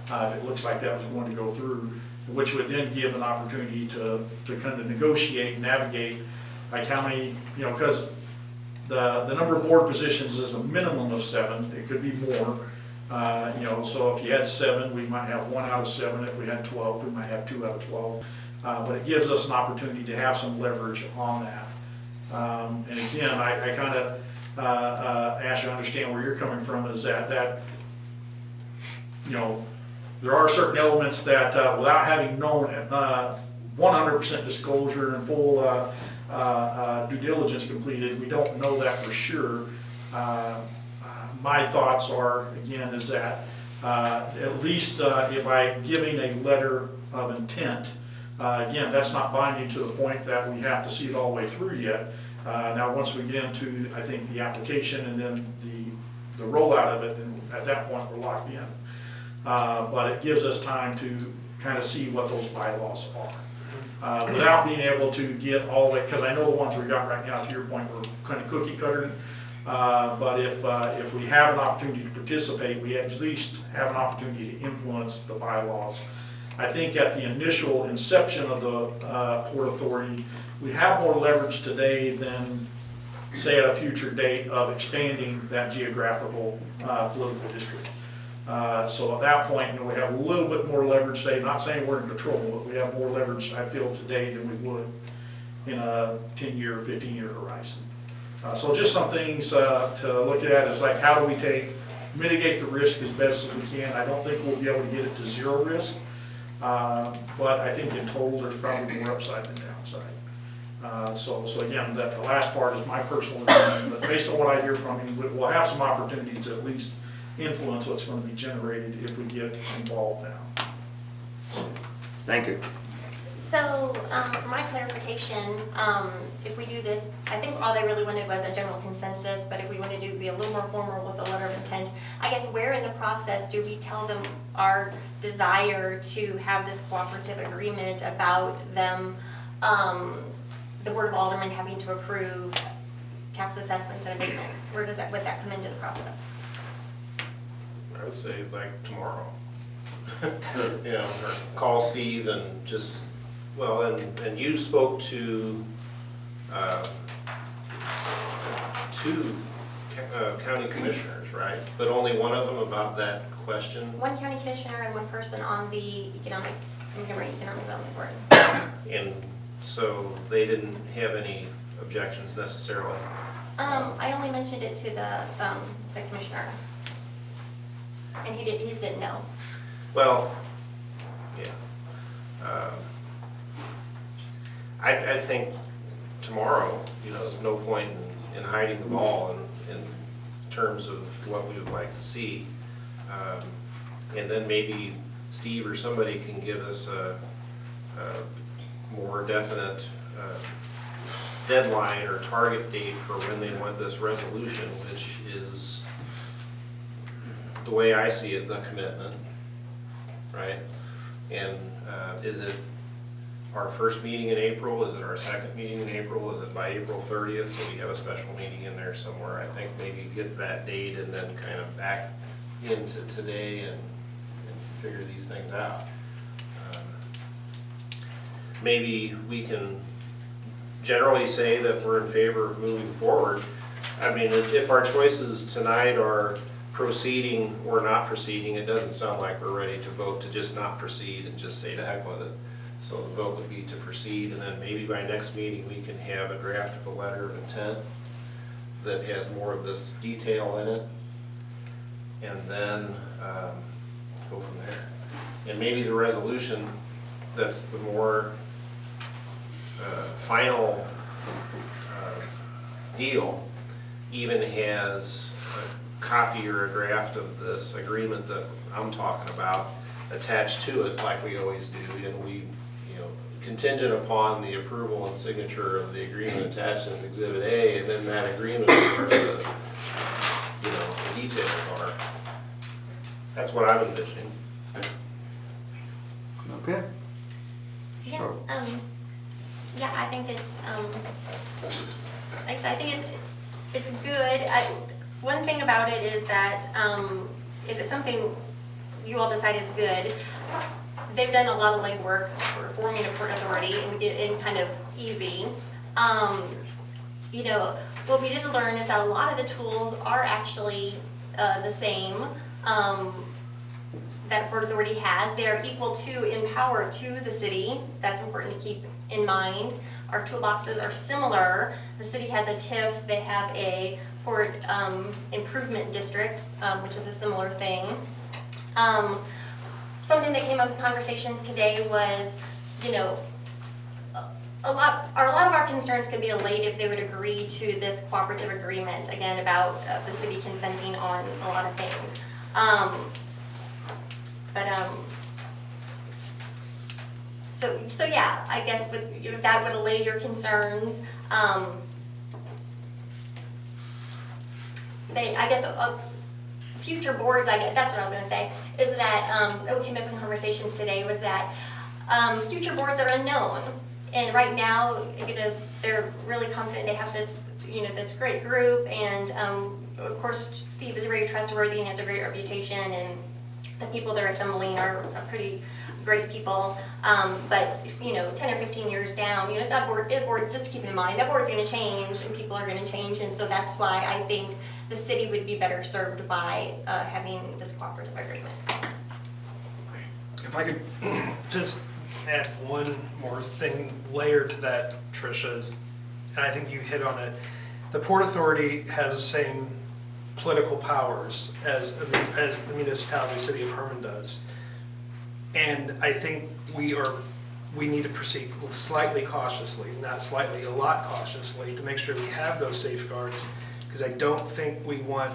if it looks like that was going to go through, which would then give an opportunity to kind of negotiate, navigate, like how many, because the number of board positions is a minimum of 7. It could be more, so if you had 7, we might have 1 out of 7. If we had 12, we might have 2 out of 12. But it gives us an opportunity to have some leverage on that. And again, I kind of, Ash, I understand where you're coming from, is that there are certain elements that without having known 100% disclosure and full due diligence completed, we don't know that for sure. My thoughts are, again, is that at least if by giving a letter of intent, again, that's not binding to the point that we have to see it all the way through yet. Now, once we get into, I think, the application and then the rollout of it, then at that point we're locked in. But it gives us time to kind of see what those bylaws are. Without being able to get all the way, because I know the ones we got right now, to your point, were kind of cookie cutter. But if we have an opportunity to participate, we at least have an opportunity to influence the bylaws. I think at the initial inception of the Port Authority, we have more leverage today than, say, at a future date of expanding that geographical political district. So at that point, you know, we have a little bit more leverage today, not saying we're in control, but we have more leverage, I feel, today than we would in a 10-year, 15-year horizon. So just some things to look at is like, how do we mitigate the risk as best as we can. I don't think we'll be able to get it to zero risk, but I think in total, there's probably more upside than downside. So again, the last part is my personal opinion, but based on what I hear from him, we'll have some opportunity to at least influence what's going to be generated if we get involved now. Thank you. So, for my clarification, if we do this, I think all they really wanted was a general consensus, but if we wanted to be a little more formal with a letter of intent, I guess where in the process do we tell them our desire to have this cooperative agreement about them, the Board of Aldermen having to approve tax assessments and abatements? Would that come into the process? I would say like tomorrow. You know, or call Steve and just, well, and you spoke to two county commissioners, right? But only one of them about that question? One county commissioner and one person on the economic development board. And so they didn't have any objections necessarily? I only mentioned it to the commissioner. And he just didn't know. Well, yeah. I think tomorrow, you know, there's no point in hiding the ball in terms of what we would like to see. And then maybe Steve or somebody can give us a more definite deadline or target date for when they want this resolution, which is, the way I see it, the commitment, right? And is it our first meeting in April? Is it our second meeting in April? Is it by April 30th? So we have a special meeting in there somewhere. I think maybe get that date and then kind of back into today and figure these things out. Maybe we can generally say that we're in favor of moving forward. I mean, if our choices tonight are proceeding or not proceeding, it doesn't sound like we're ready to vote to just not proceed and just say to heck with it. So the vote would be to proceed, and then maybe by next meeting we can have a draft of a letter of intent that has more of this detail in it, and then go from there. And maybe the resolution that's the more final deal even has a copy or a draft of this agreement that I'm talking about attached to it, like we always do, and we, you know, contingent upon the approval and signature of the agreement attached as Exhibit A, and then that agreement is where the, you know, the details are. That's what I'm envisioning. Okay. Yeah, So- yeah, I think it's, like I said, I think it's good. One thing about it is that if it's something you all decide is good, they've done a lot of legwork for forming a port authority and we did it kind of easy. You know, what we did learn is that a lot of the tools are actually the same that a port authority has. They are equal to in power to the city. That's important to keep in mind. Our toolboxes are similar. The city has a TIF, they have a port improvement district, which is a similar thing. Something that came up in conversations today was, you know, a lot of our concerns could be allayed if they would agree to this cooperative agreement, again, about the city consenting on a lot of things. So yeah, I guess that would allay your concerns. Future boards, I guess, that's what I was gonna say, is that, what came up in conversations today was that future boards are unknown. And right now, you know, they're really confident they have this, you know, this great group, and of course, Steve is very trustworthy and has a great reputation, and the people they're assembling are pretty great people. But, 10 or 15 years down, that board, just keep in mind, that board's gonna change and people are gonna change. And so that's why I think the city would be better served by having this cooperative agreement. If I could just add one more layer to that, Tricia's, and I think you hit on it. The Port Authority has the same political powers as the municipality, City of Herman does. And I think we need to proceed slightly cautiously, not slightly, a lot cautiously, to make sure we have those safeguards. Because I don't think we want,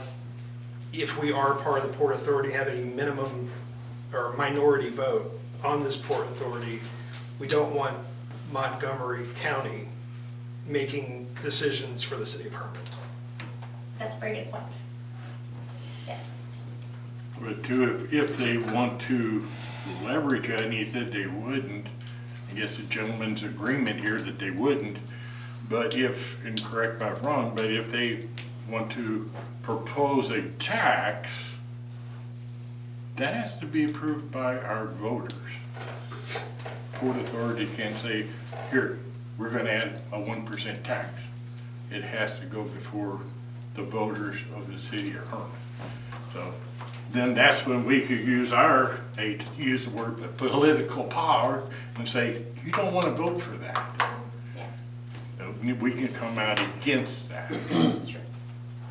if we are part of the Port Authority, have a minimum or minority vote on this Port Authority. We don't want Montgomery County making decisions for the City of Herman. That's a very good point. Yes. But too, if they want to leverage it, and he said they wouldn't, I guess the gentleman's agreement here that they wouldn't, but if, and correct me if I'm wrong, but if they want to propose a tax, that has to be approved by our voters. Port Authority can't say, here, we're gonna add a 1% tax. It has to go before the voters of the city of Herman. So then that's when we could use I hate to use the word, but political power and say, you don't wanna vote for that. So we can come out against that.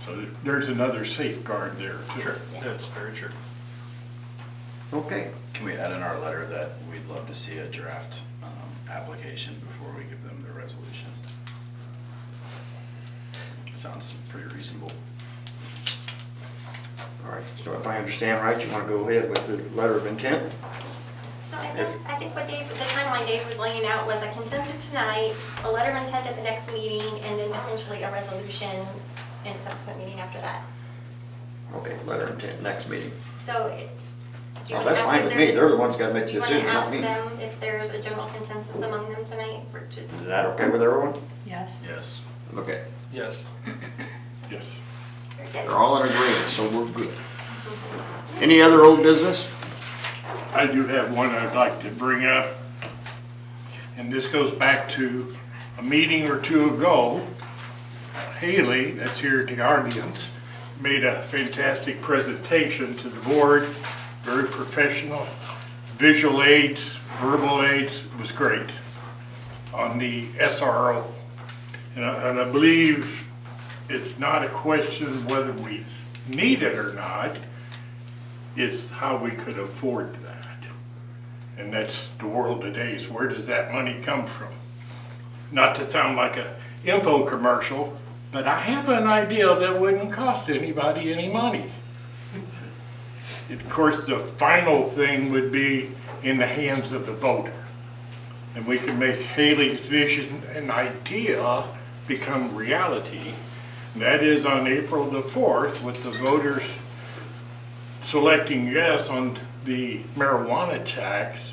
So there's another safeguard there too. Sure, that's very true. Okay. Can we add in our letter that we'd love to see a draft application before we give them the resolution? Sounds pretty reasonable. All right, so if I understand right, you want to go ahead with the letter of intent? So I think what Dave, the timeline Dave was laying out was a consensus tonight, a letter of intent at the next meeting, and then potentially a resolution in a subsequent meeting after that. Okay, letter of intent, next meeting. So do you Oh, want to that's ask fine if with there's me. a- They're the ones got to make the Do you want decision, to not ask me. them if there's a general consensus among them tonight? Is that okay with everyone? Yes. Yes. Okay, Yes. Yes. Very good. they're all in agreement, so we're good. Any other old business? I do have one I'd like to bring up, and this goes back to a meeting or two ago. Haley, that's here at the audience, made a fantastic presentation to the board, very professional. Visual aids, verbal aids, was great on the SRO. And I believe it's not a question of whether we need it or not, it's how we could afford that. And that's the world today, is where does that money come from? Not to sound like a info commercial, but I have an idea that wouldn't cost anybody any money. Of course, the final thing would be in the hands of the voter. And we can make Haley's vision and idea become reality. And that is on April the 4th, with the voters selecting yes on the marijuana tax,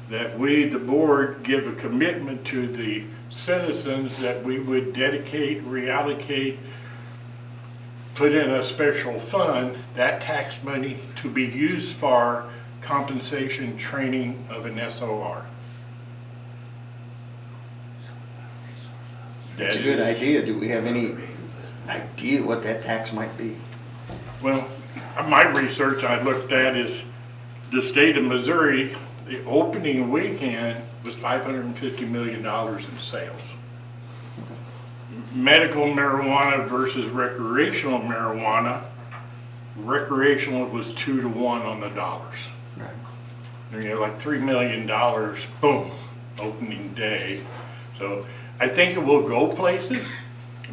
that we, the board, give a commitment to the citizens that we would dedicate, reallocate, put in a special fund, that tax money to be used for compensation training of an SOR. That's a That good is- idea. Do we have any idea what that tax might be? Well, my research I looked at is the state of Missouri, the opening weekend was $550 million in sales. Medical marijuana versus recreational marijuana, recreational was 2 to 1 on the dollars. Right. You know, like $3 million, boom, opening day. So I think it will go places.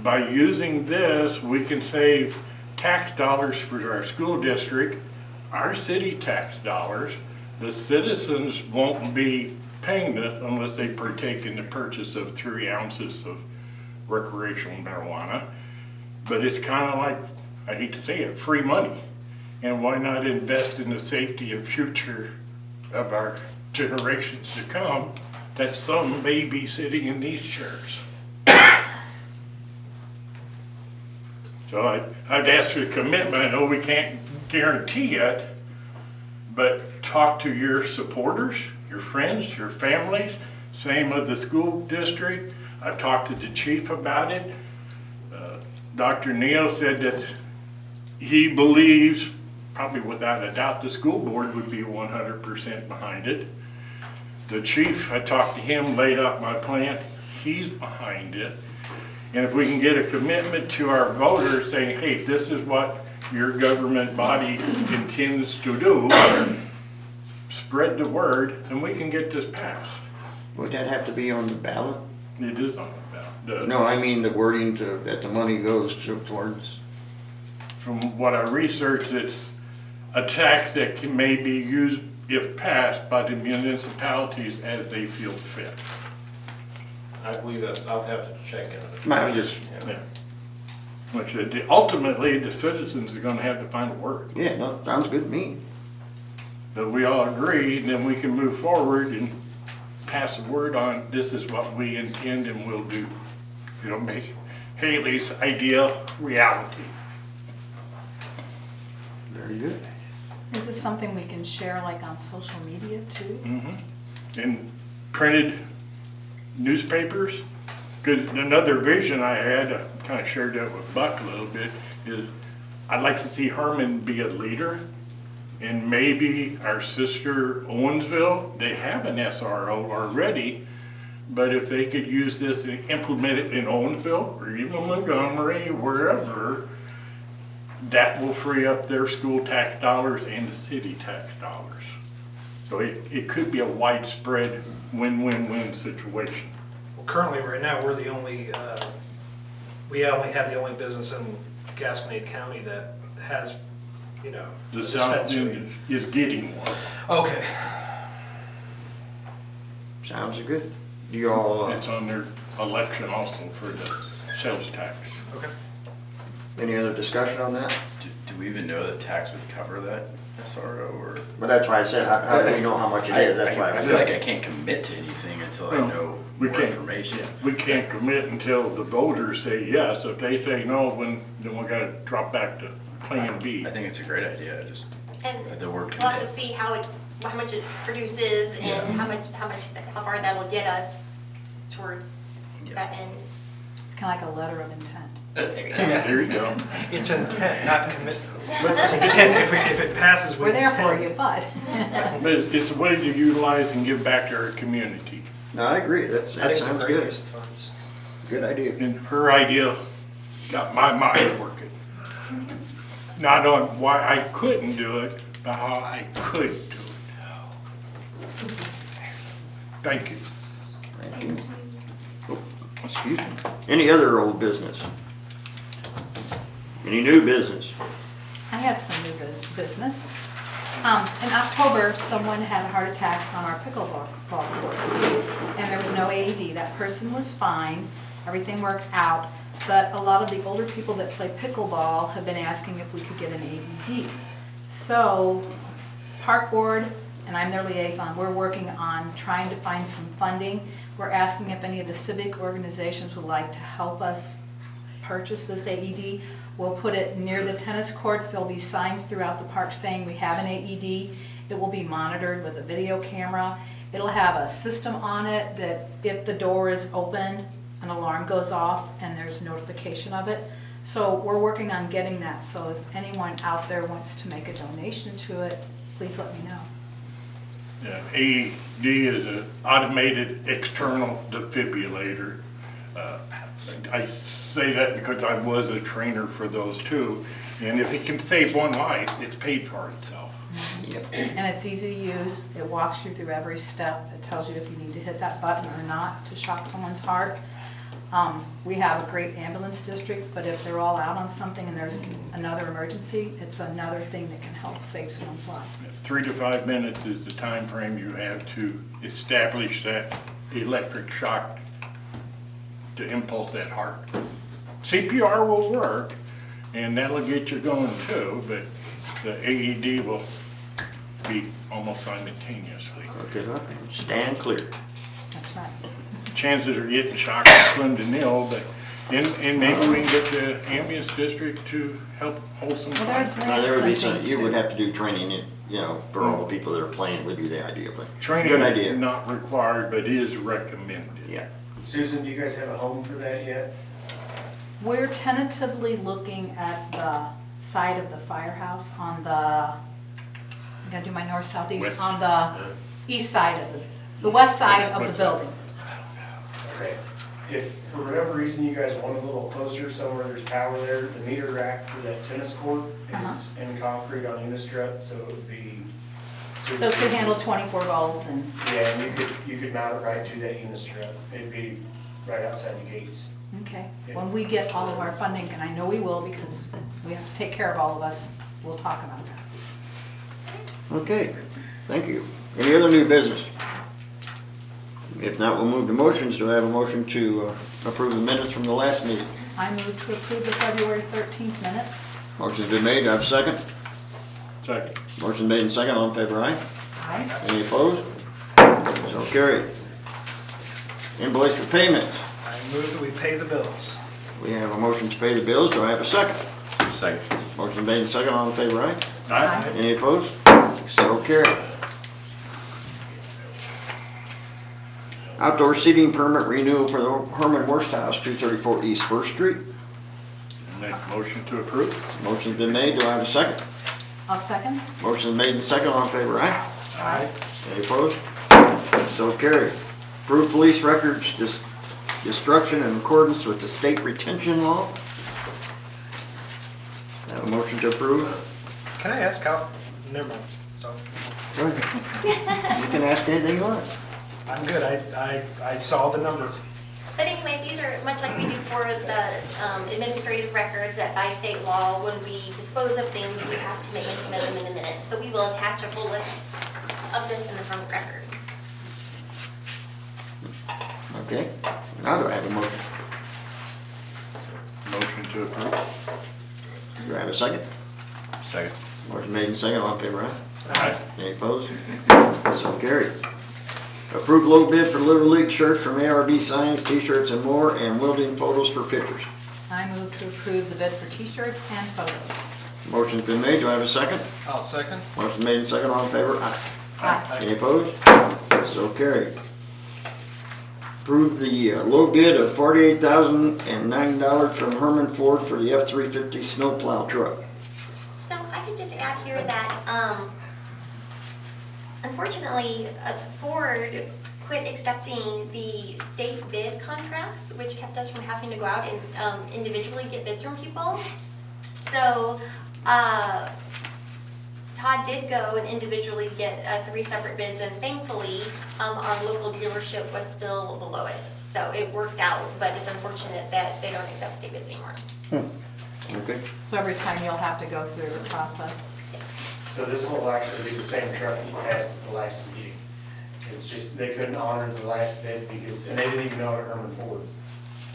By using this, we can save tax dollars for our school district, our city tax dollars. The citizens won't be paying this unless they partake in the purchase of 3 ounces of recreational marijuana. But it's kind of like, I hate to say it, free money. And why not invest in the safety and future of our generations to come, that some may be sitting in these chairs. So I'd ask for a commitment. I know we can't guarantee it, but talk to your supporters, your friends, your families, same with the school district. I've talked to the chief about it. Dr. Neal said that he believes, probably without a doubt, the school board would be 100% behind it. The chief, I talked to him, laid out my plan, he's behind it. And if we can get a commitment to our voters saying, hey, this is what your government body intends to do, spread the word, then we can get this passed. Would that have to be on the ballot? It is on the ballot. No, I mean the wording that the money goes towards. From what I researched, it's a tax that may be used, if passed, by the municipalities as they feel fit. I believe that, I'll have to check into it. I was just, Yeah. Like I said, ultimately, the citizens are gonna have to find a word. yeah, no, sounds good to me. But we all agree, and then we can move forward and pass a word on, this is what we intend and will do. You know, make Haley's idea reality. Very good. Is this something we can share like on social media too? In printed newspapers, because another vision I had, I kind of shared that with Buck a little bit, is I'd like to see Herman be a leader. And maybe our sister Owensville, they have an SRO already, but if they could use this and implement it in Owensville or even Montgomery, wherever, that will free up their school tax dollars and the city tax dollars. So it could be a widespread win-win-win situation. Well, currently, right now, we're the only, we only have the only business in Gasconade County that has, you know, The a South dispensary. End is getting one. Okay. Sounds good. Do you all, It's on their election also for the sales tax. Okay. any other discussion on that? Do we even know that tax would cover that SRO or? But that's why I said, how do we know how much it is? That's why I I feel like I said. can't commit to anything until I No, know we more can't. information. We can't commit until the voters say yes. If they say no, then we gotta drop back to plan B. I think it's a great idea, just And the word we'll have to commit. see how much it produces and how far that will get us towards that end. It's kind of like a letter of intent. There you go. It's intent, not commit. It's intent, if it passes, we We're there for intend. you, but. But it's a way to utilize and give back to our community. No, I agree. I That think it's a sounds great good. use of funds. Good idea. And her idea got my mind working. Not on why I couldn't do it, but how I could do it. Thank you. Thank you. Oh, excuse me. Any other old business? Any new business? I have some new business. In October, someone had a heart attack on our pickleball courts, and there was no AED. That person was fine, everything worked out, but a lot of the older people that play pickleball have been asking if we could get an AED. So, Park Board, and I'm their liaison, we're working on trying to find some funding. We're asking if any of the civic organizations would like to help us purchase this AED. We'll put it near the tennis courts. There'll be signs throughout the park saying we have an AED. It will be monitored with a video camera. It'll have a system on it that if the door is open, an alarm goes off and there's notification of it. So we're working on getting that. So if anyone out there wants to make a donation to it, please let me know. Yeah, AED is an automated external defibrillator. I say that because I was a trainer for those too. And if it can save one life, it's paid for itself. Yep. And it's easy to use. It walks you through every step. It tells you if you need to hit that button or not to shock someone's heart. We have a great ambulance district, but if they're all out on something and there's another emergency, it's another thing that can help save someone's life. 3 to 5 minutes is the time frame you have to establish that electric shock to impulse that heart. CPR will work, and that'll get you going too, but the AED will be almost simultaneously. Hook it up and stand clear. That's right. Chances of getting shocked are slim to nil, but And maybe we can get the ambulance district to help hold some Well, funds. Now, there would be some, things you would too. have to do training, for all the people that are playing would be the ideal thing. Training Good is idea. not required, but is recommended. Yeah. Susan, do you guys have a home for that yet? We're tentatively looking at the side of the firehouse on the, I'm gonna do my north, southeast, West. on the east side of the west side of the West side. building. Okay. If for whatever reason you guys want a little closer, somewhere there's power there, the meter rack for that tennis court is in concrete on Unistrut, so it would be. So it could handle 24 volt and, Yeah, and you could mount it right to that Unistrut. It'd be right outside the gates. okay. When we get all of our funding, and I know we will because we have to take care of all of us, we'll talk about that. Okay, thank you. Any other new business? If not, we'll move to motions. Do I have a motion to approve the minutes from the last meeting? I move to approve the February 13th minutes. Motion's been made. Do I have a second? Second. Motion made and second. All in favor, aye? Aye. Any opposed? So carried. Invoice for payments. I move that we pay the bills. We have a motion to pay the bills. Do I have a second? Second. Motion made and second. All in favor, aye? Aye. Any opposed? So carried. Outdoor seating permit renewal for the Herman Worst House, 234 East First Street. Make a motion to approve. Motion's been made. Do I have a second? I'll second. Motion's made and second. All in favor, aye? Aye. Any opposed? So carried. Approve police records destruction in accordance with the state retention law. Have a motion to approve? Can I ask how, never mind, so, Go ahead. You can ask anything you want. I'm good, I saw the number. But anyway, these are much like we do for the administrative records that by state law, when we dispose of things, we have to mention them in the minutes. So we will attach a full list of this in the front record. Okay. Now do I have a motion? Motion to approve. Do I have a second? Second. Motion made and second. All in favor, aye? Aye. Any opposed? So carried. Approve low bid for Little League shirts from ARB Signs, T-shirts and more, and welding photos for pictures. I move to approve the bid for t-shirts and photos. Motion's been made. Do I have a second? I'll second. Motion made and second. All in favor, aye? Aye. Any opposed? So carried. Approve the low bid of $48,009 from Herman Ford for the F-350 snowplow truck. So I could just add here that, unfortunately, Ford quit accepting the state bid contracts, which kept us from having to go out and individually get bids from people. So Todd did go and individually get 3 separate bids, and thankfully, our local dealership was still the lowest. So it worked out, but it's unfortunate that they don't accept state bids anymore. Okay. So every time you'll have to go through the process. So this will actually be the same truck you passed at the last meeting. It's just, they couldn't honor the last bid because, and they didn't even know it Herman Ford.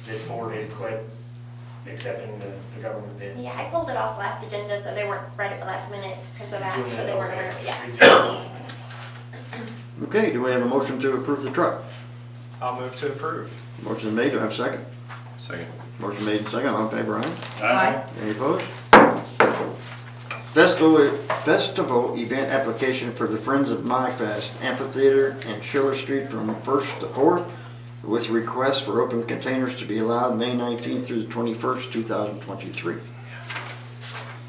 That Ford had quit accepting the government bids. Yeah, I pulled it off last agenda, so they weren't right at the last minute because of that, Doing so that, they weren't okay. aware, yeah. Good job. Okay, do we have a motion to approve the truck? I'll move to approve. Motion is made. Do I have a second? Second. Motion made and second. All in favor, aye? Aye. Any opposed? Festival event application for the Friends of My Fest Amphitheater and Schiller Street from 1st to 4th with requests for open containers to be allowed May 19th through the 21st, 2023.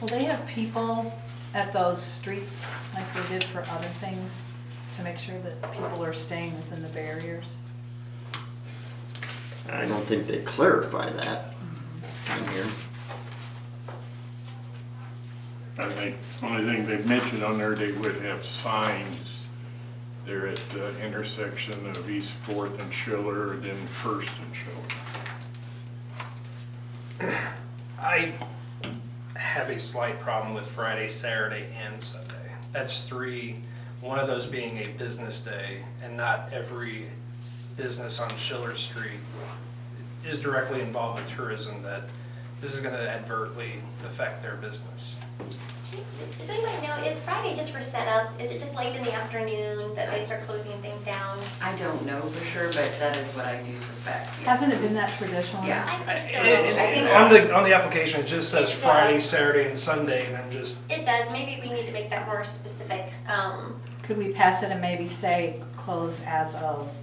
Will they have people at those streets like they did for other things to make sure that people are staying within the barriers? I don't think they clarify that in here. I think only thing they've mentioned on there, they would have signs there at the intersection of East Fourth and Schiller, then First and Schiller. I have a slight problem with Friday, Saturday, and Sunday. That's 3, one of those being a business day, and not every business on Schiller Street is directly involved with tourism that this is gonna adversely affect their business. Does anybody know, is Friday just for setup? Is it just late in the afternoon that they start closing things down? I don't know for sure, but that is what I do suspect. yes. Hasn't it been that traditionally? Yeah. I think so. I think- On the application, it just says It Friday, does. Saturday, and Sunday, and I'm just, It does, maybe we need to make that more specific. Could we pass it and maybe say close as of,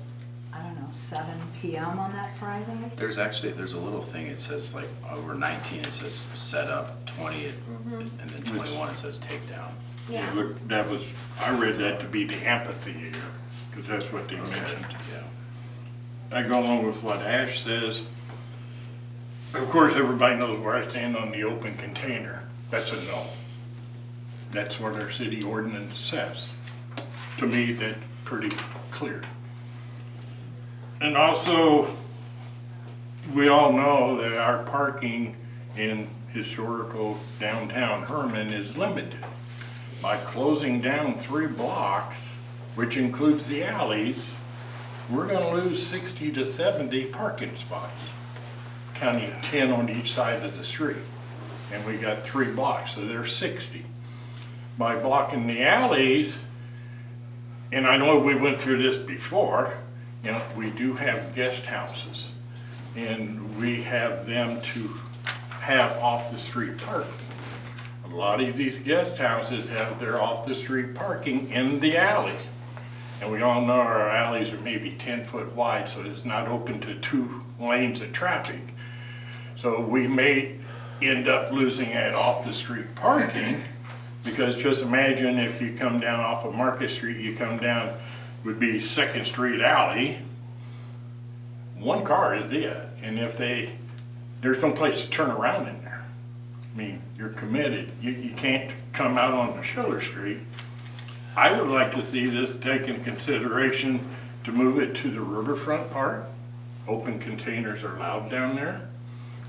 I don't know, 7 PM on that Friday? There's a little thing, it says like over 19, it says set up, 20, and then 21, it says take down. Yeah. Look, that was, I read that to be the amphitheater, because that's what they mentioned. Yeah. I go along with what Ash says. Of course, everybody knows where I stand on the open container. That's a no. That's what our city ordinance says. To me, that's pretty clear. And also, we all know that our parking in historical downtown Herman is limited. By closing down 3 blocks, which includes the alleys, we're gonna lose 60 to 70 parking spots, counting 10 on each side of the street. And we got 3 blocks, so there's 60. By blocking the alleys, and I know we went through this before, you know, we do have guest houses, and we have them to have off-the-street parking. A lot of these guest houses have their off-the-street parking in the alley. And we all know our alleys are maybe 10 foot wide, so it's not open to 2 lanes of traffic. So we may end up losing that off-the-street parking, because just imagine if you come down off of Market Street, you come down, would be 2nd Street Alley, 1 car is it, and if there's no place to turn around in there. I mean, you're committed, you can't come out on the Schiller Street. I would like to see this take in consideration to move it to the riverfront part. Open containers are allowed down there.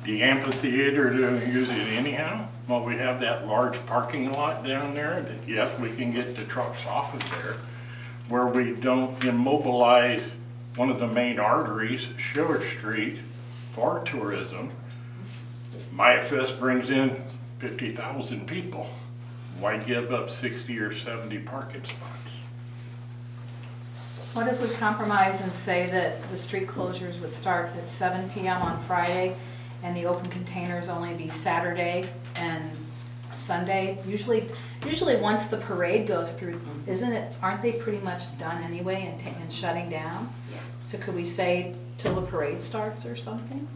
The amphitheater, to use it anyhow. Well, we have that large parking lot down there that, yes, we can get the trucks off of there, where we don't immobilize one of the main arteries, Schiller Street, for tourism. Maya Fest brings in 50,000 people. Why give up 60 or 70 parking spots? What if we compromise and say that the street closures would start at 7 PM on Friday and the open containers only be Saturday and Sunday? Usually once the parade goes through, aren't they pretty much done anyway and shutting down? Yeah. So could we say till the parade starts or something?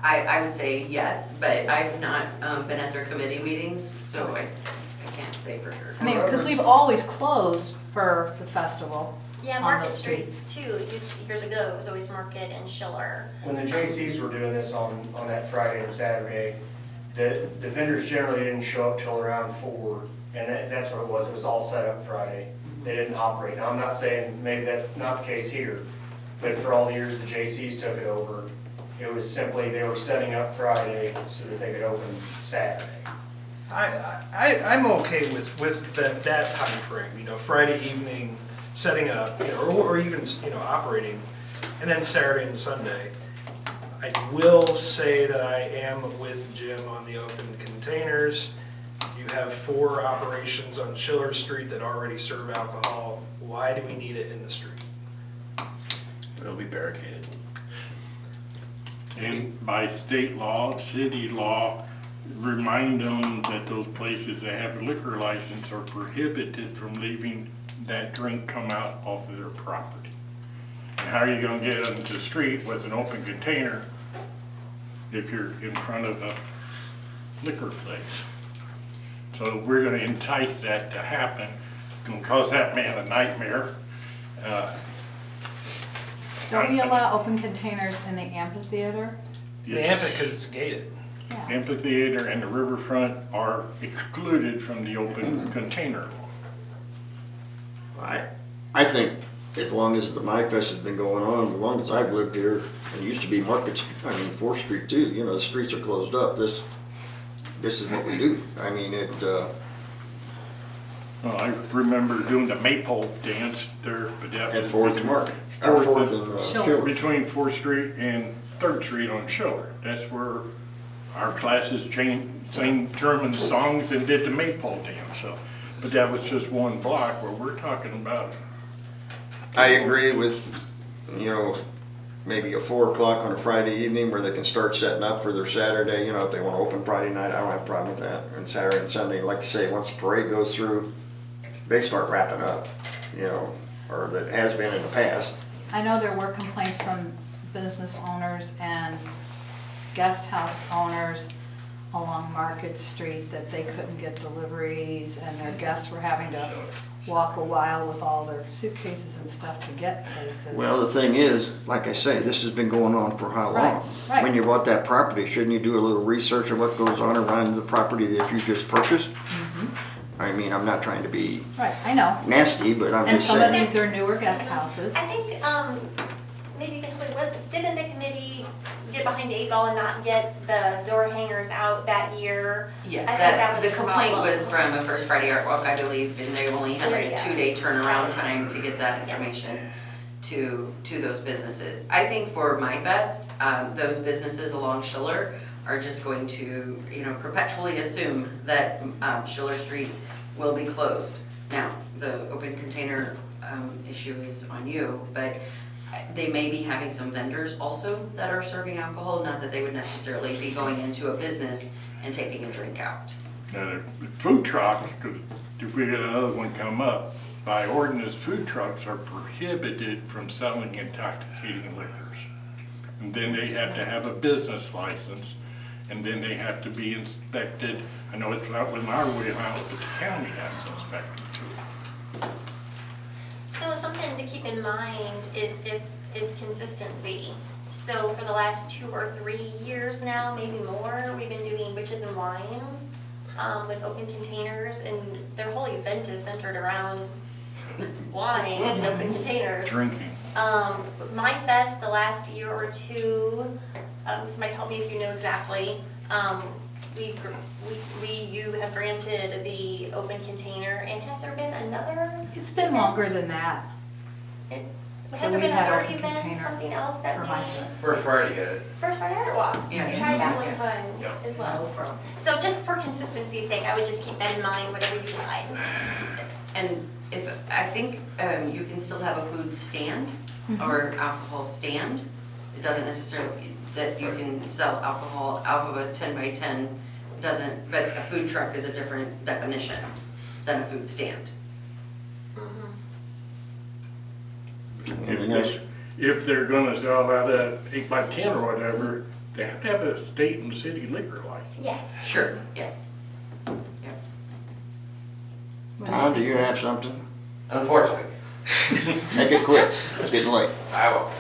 I would say yes, but I've not been at their committee meetings, so I can't say for sure. I mean, because we've always closed for the festival. Yeah, on Market those Street streets. too, years ago, it was always Market and Schiller. When the JCs were doing this on that Friday and Saturday, the vendors generally didn't show up till around 4, and that's what it was all set up Friday. They didn't operate. Now, I'm not saying maybe that's not the case here, but for all the years the JCs took it over, it was simply they were setting up Friday so that they could open Saturday. I'm okay with that time frame. You know, Friday evening, setting up, you know, or even, you know, operating, and then Saturday and Sunday. I will say that I am with Jim on the open containers. You have 4 operations on Schiller Street that already serve alcohol. Why do we need it in the street? It'll be barricaded. And by state law, city law, remind them that those places that have a liquor license are prohibited from leaving that drink come out off of their property. And how are you gonna get onto the street with an open container if you're in front of a liquor place? So we're gonna entice that to happen, gonna cause that man a nightmare. Don't we allow open containers in the amphitheater? The amphitheater, because it's gated. Yeah. Amphitheater and the riverfront are excluded from the open container law. I think as long as the MyFest has been going on, as long as I've lived here, it used to be 4th Street too, you know, the streets are closed up. This is what we do. I mean, Well, I remember doing the maypole dance there, but that at was 4th and Market, or 4th and Schiller. Schiller. between 4th Street and 3rd Street on Schiller. That's where our classes sang German songs and did the maypole dance, so. But that was just one block where we're talking about. I agree with, maybe a 4 o'clock on a Friday evening where they can start setting up for their Saturday, if they want to open Friday night, I don't have a problem with that. And Saturday and Sunday, like you say, once the parade goes through, they start wrapping up, or that has been in the past. I know there were complaints from business owners and guest house owners along Market Street that they couldn't get deliveries and their guests were having to walk a while with all their suitcases and stuff to get places. Well, the thing is, like I say, this has been going on for how long? Right. When you bought that property, shouldn't you do a little research of what goes on around the property that you just purchased? I mean, I'm not trying to be Right, I know. nasty, but I'm And just some of saying. these are newer guest houses. I think, maybe you can tell me, didn't the committee get behind the 8 ball and not get the door hangers out that year? Yeah, I think that was the the complaint problem. was from a First Friday Art Walk, I believe, and they only had like a Yeah. 2-day turnaround time to get that information to those businesses. I think for My Fest, those businesses along Schiller are just going to, perpetually assume that Schiller Street will be closed. Now, the open container issue is on you, but they may be having some vendors also that are serving alcohol, not that they would necessarily be going into a business and taking a drink out. Now, the food trucks, because if we get another one come up, by ordinance, food trucks are prohibited from selling intoxicating liquors. And then they have to have a business license, and then they have to be inspected. I know it's not within our wheelhouse, but the county has to inspect them too. So something to keep in mind is consistency. So for the last 2 or 3 years now, maybe more, we've been doing Witches and Wine with open containers, and their whole event is centered around wine and open containers. Drinking. My Fest, the last year or two, somebody tell me if you know exactly, you have granted the open container, and has there been another? It's been longer than that. Has there we been had another open event, container something else that for we? My Fest. First Friday had it. First Friday Art Walk. Yeah. We tried that one Yeah. time Yeah. as well. No problem. So just for consistency's sake, I would just keep that in mind, whatever you decide. And I think you can still have a food stand or alcohol stand. It doesn't necessarily, that you can sell alcohol out of a 10 by 10, it doesn't, but a food truck is a different definition than a food stand. If they're gonna sell out of 8 by 10 or whatever, they have to have a state and city liquor license. Yes. Sure, yeah. Tom, do you have something? Unfortunately, Make it quick, it's getting late. I will.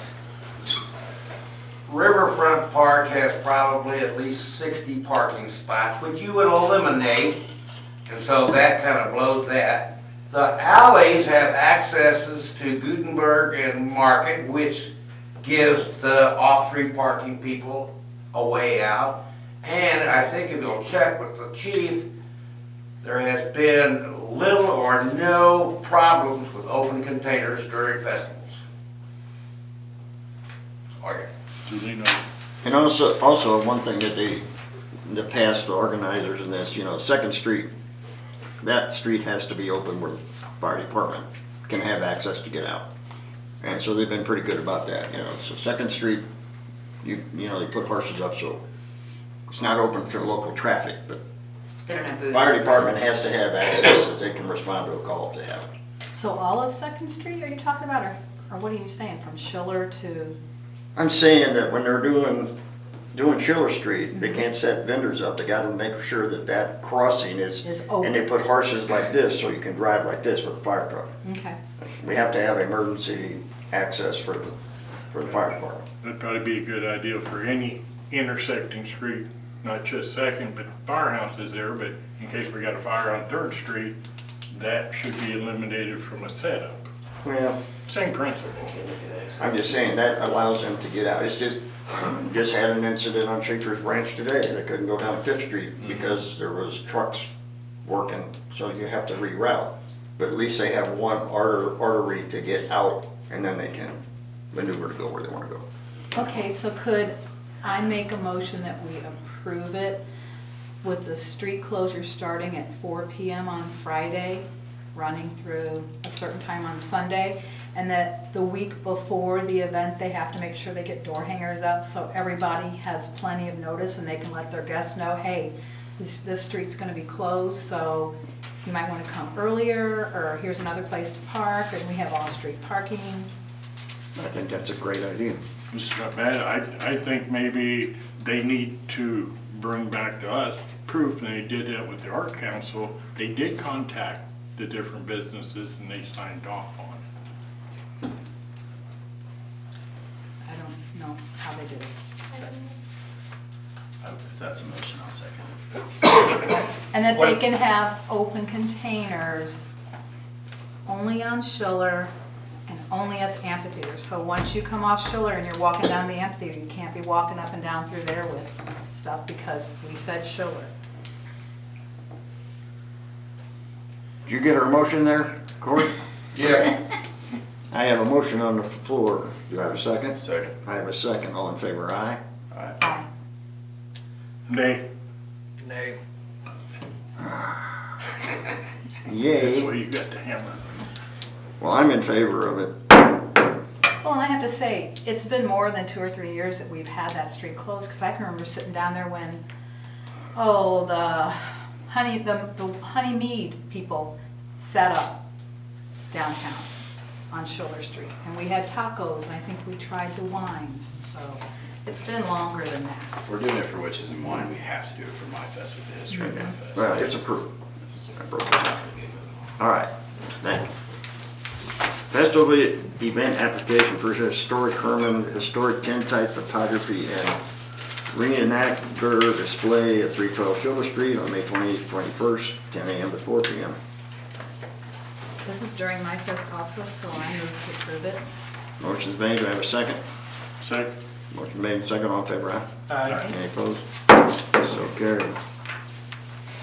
Riverfront Park has probably at least 60 parking spots, which you would eliminate, and so that kind of blows that. The alleys have accesses to Gutenberg and Market, which gives the off-street parking people a way out. And I think if you'll check with the chief, there has been little or no problems with open containers during festivals. Okay. Duly noted. And also one thing that the past organizers in this, 2nd Street, that street has to be open where the fire department can have access to get out. And so they've been pretty good about that, So 2nd Street, they put horses up, so it's not open for local traffic, but They don't have booths. fire department has to have access that they can respond to a call if they have it. So all of 2nd Street are you talking about, or what are you saying, from Schiller to? I'm saying that when they're doing Schiller Street, they can't set vendors up. They gotta make sure that crossing is open. and they put horses like this so you can drive like this with a fire truck. Okay. We have to have emergency access for the fire department. That'd probably be a good idea for any intersecting street, not just 2nd, but Firehouse is there, but in case we got a fire on 3rd Street, that should be eliminated from a setup. Well, Same principle. I'm just saying that allows them to get out. It's just had an incident on Schaefer's Branch today. They couldn't go down 5th Street because there was trucks working, so you have to reroute. But at least they have one artery to get out, and then they can maneuver to go where they want to go. Okay, so could I make a motion that we approve approve it with the street closure starting at 4 PM on Friday, running through a certain time on Sunday, and that the week before the event, they have to make sure they get door hangers out so everybody has plenty of notice and they can let their guests know, hey, this street's gonna be closed, so you might wanna come earlier, or here's another place to park, and we have on-street parking. I think that's a great idea. It's not bad. I think maybe they need to bring back to us proof, and they did that with the Art Council. They did contact the different businesses and they signed off on it. I don't know how they did it. If that's a motion, I'll second it. And that they can have open containers only on Schiller and only at the amphitheater. So once you come off Schiller and you're walking down the amphitheater, you can't be walking up and down through there with stuff because we said Schiller. Did you get our motion there, Corey? Yeah. I have a motion on the floor. Do I have a second? Second. I have a second. All in favor, aye? Aye. Nay, Nay. that's Yay. why you got the hammer. Well, I'm in favor of it. Well, and I have to say, it's been more than 2 or 3 years that we've had that street closed, because I can remember sitting down there when, the Honey Mead people set up downtown on Schiller Street. And we had tacos, and I think we tried the wines, so it's been longer than that. If we're doing it for Witches and Wine, we have to do it for My Fest with the history of My Fest. Well, it's approved. I broke it down. All right, thank you. Festival event application for historic Herman, historic tintype photography and reenactor display at 312 Silver Street on May 28th, 21st, 10 a.m. to 4 p.m. This is during my fest also, so I move to approve it. Motion's made, do I have a second? Second. Motion made, second, all in favor, aye? Aye. Any opposed? So carried.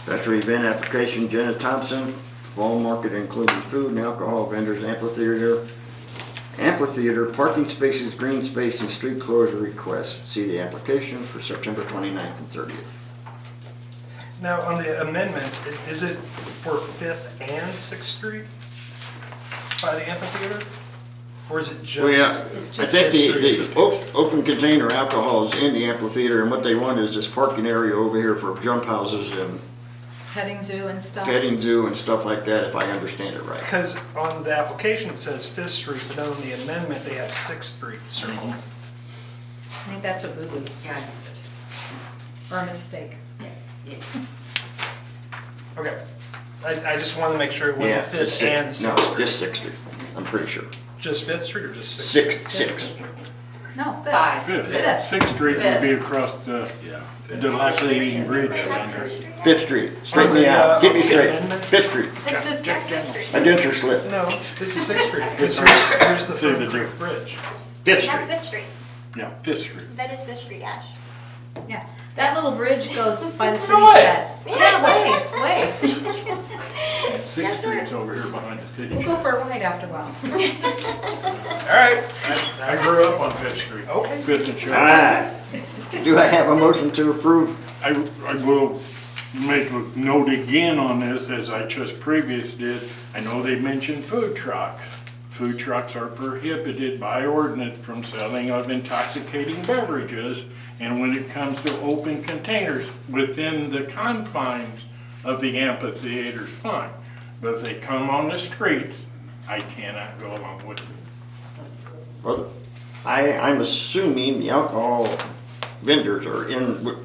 Festival event application, Jenna Thompson, fall market including food and alcohol vendors, amphitheater, parking spaces, green space, and street closure requests. See the application for September 29th and 30th. Now, on the amendment, is it for 5th and 6th Street by the amphitheater? Or is it just? Well, yeah, It's I just think this the open container alcohol is in the amphitheater, and what they want is this parking area over here for jump houses and Petting zoo and stuff. petting zoo and stuff like that, if I understand it right. Because on the application it says 5th Street, but then on the amendment they have 6th Street circled. I think that's a boo-boo Yeah, I think so or a mistake. too. Yeah. Okay. I just wanted to make sure it Yeah, wasn't 5th it's and six- 6th No, Street. just 6th Street, I'm pretty sure. Just 5th Street or just 6th? Six. No, fifth. Five. Fifth. Sixth Street would be across the Yeah. dilapidating bridge down there. 5th Street, straighten On me the, out, get me on the straight. amendment? 5th Street, It's Fifth Street. That's Fifth Street. indenture slip, No, this is 6th Street. Because here's the See the Third Creek difference. Bridge. 5th That's Street. Fifth Street. Yeah, Fifth Street. That is Fifth Street, Ash. Yeah, that little bridge goes by the city No way. shed. Yeah, wait. Sixth Yes, sir. Street's over here behind the city. We'll go for a ride after a while. All right. I grew up on Fifth Street. Okay. Fifth and Shore. All right, do I have a motion to approve? I will make a note again on this, as I just previous did. I know they mentioned food trucks. Food trucks are prohibited by ordinance from selling of intoxicating beverages. And when it comes to open containers within the confines of the amphitheater's fine. But if they come on the streets, I cannot go along with it. Well, I'm assuming the alcohol vendors are in,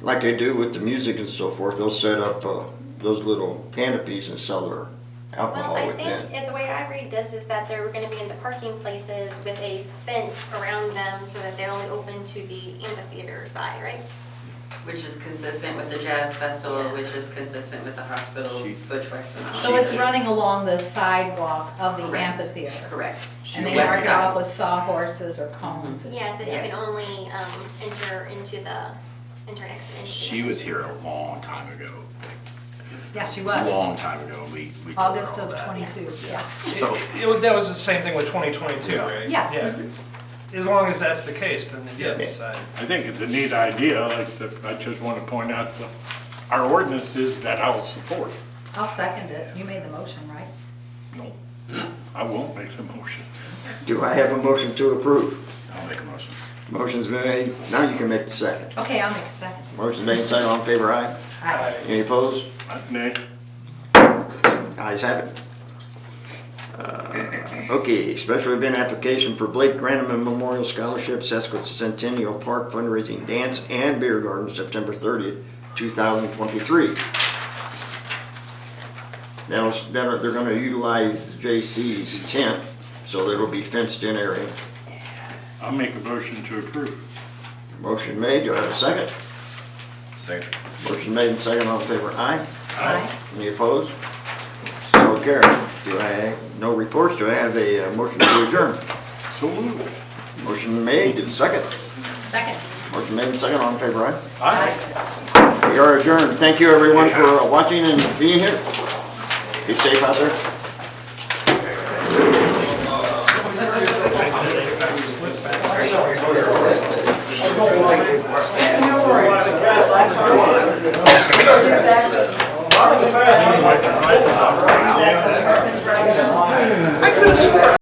like they do with the music and so forth, they'll set up those little canopies and sell their Well, alcohol I within. think the way I read this is that they're gonna be in the parking places with a fence around them so that they're only open to the amphitheater side, right? Which is consistent with the jazz festival, which is consistent with the hospital's food trucks and all. So it's running along the sidewalk of the Correct. amphitheater. Correct. And they West mark it side. off with sawhorses or cones. Yeah, so you Yes. can only enter into the, enter and exit into. She was here a long time ago. Yeah, she A was. long time ago. We told her August all of that. 22, yeah. So, That was the same thing with 2022, Yeah. right? Yeah. Yeah. as long as that's the case, then yes, I think it's a neat idea, I just want to point out our ordinances that I'll support. I'll second it. You made the motion, right? No, I won't make the motion. Do I have a motion to approve? I'll make a motion. Motion's been made, now you can make the second. Okay, I'll make a second. Motion made, second, all in favor, aye? Aye. Any opposed? Nay. Ayes have it. Okay, special event application for Blake Granneman Memorial Scholarship, Sesquicentennial Park fundraising dance and beer garden, September 30th, 2023. They're gonna utilize JC's tent, so it'll be fenced in area. I'll make a motion to approve. Motion made, do I have a second? Second. Motion made and second, all in favor, aye? Aye. Any opposed? So carried. Do I have, no reports, do I have a motion to adjourn? So moved. Motion made, and second. Second. Motion made and second, all in favor, aye? Aye. We are adjourned. Thank you everyone for watching and being here. Be safe out there. I could have sworn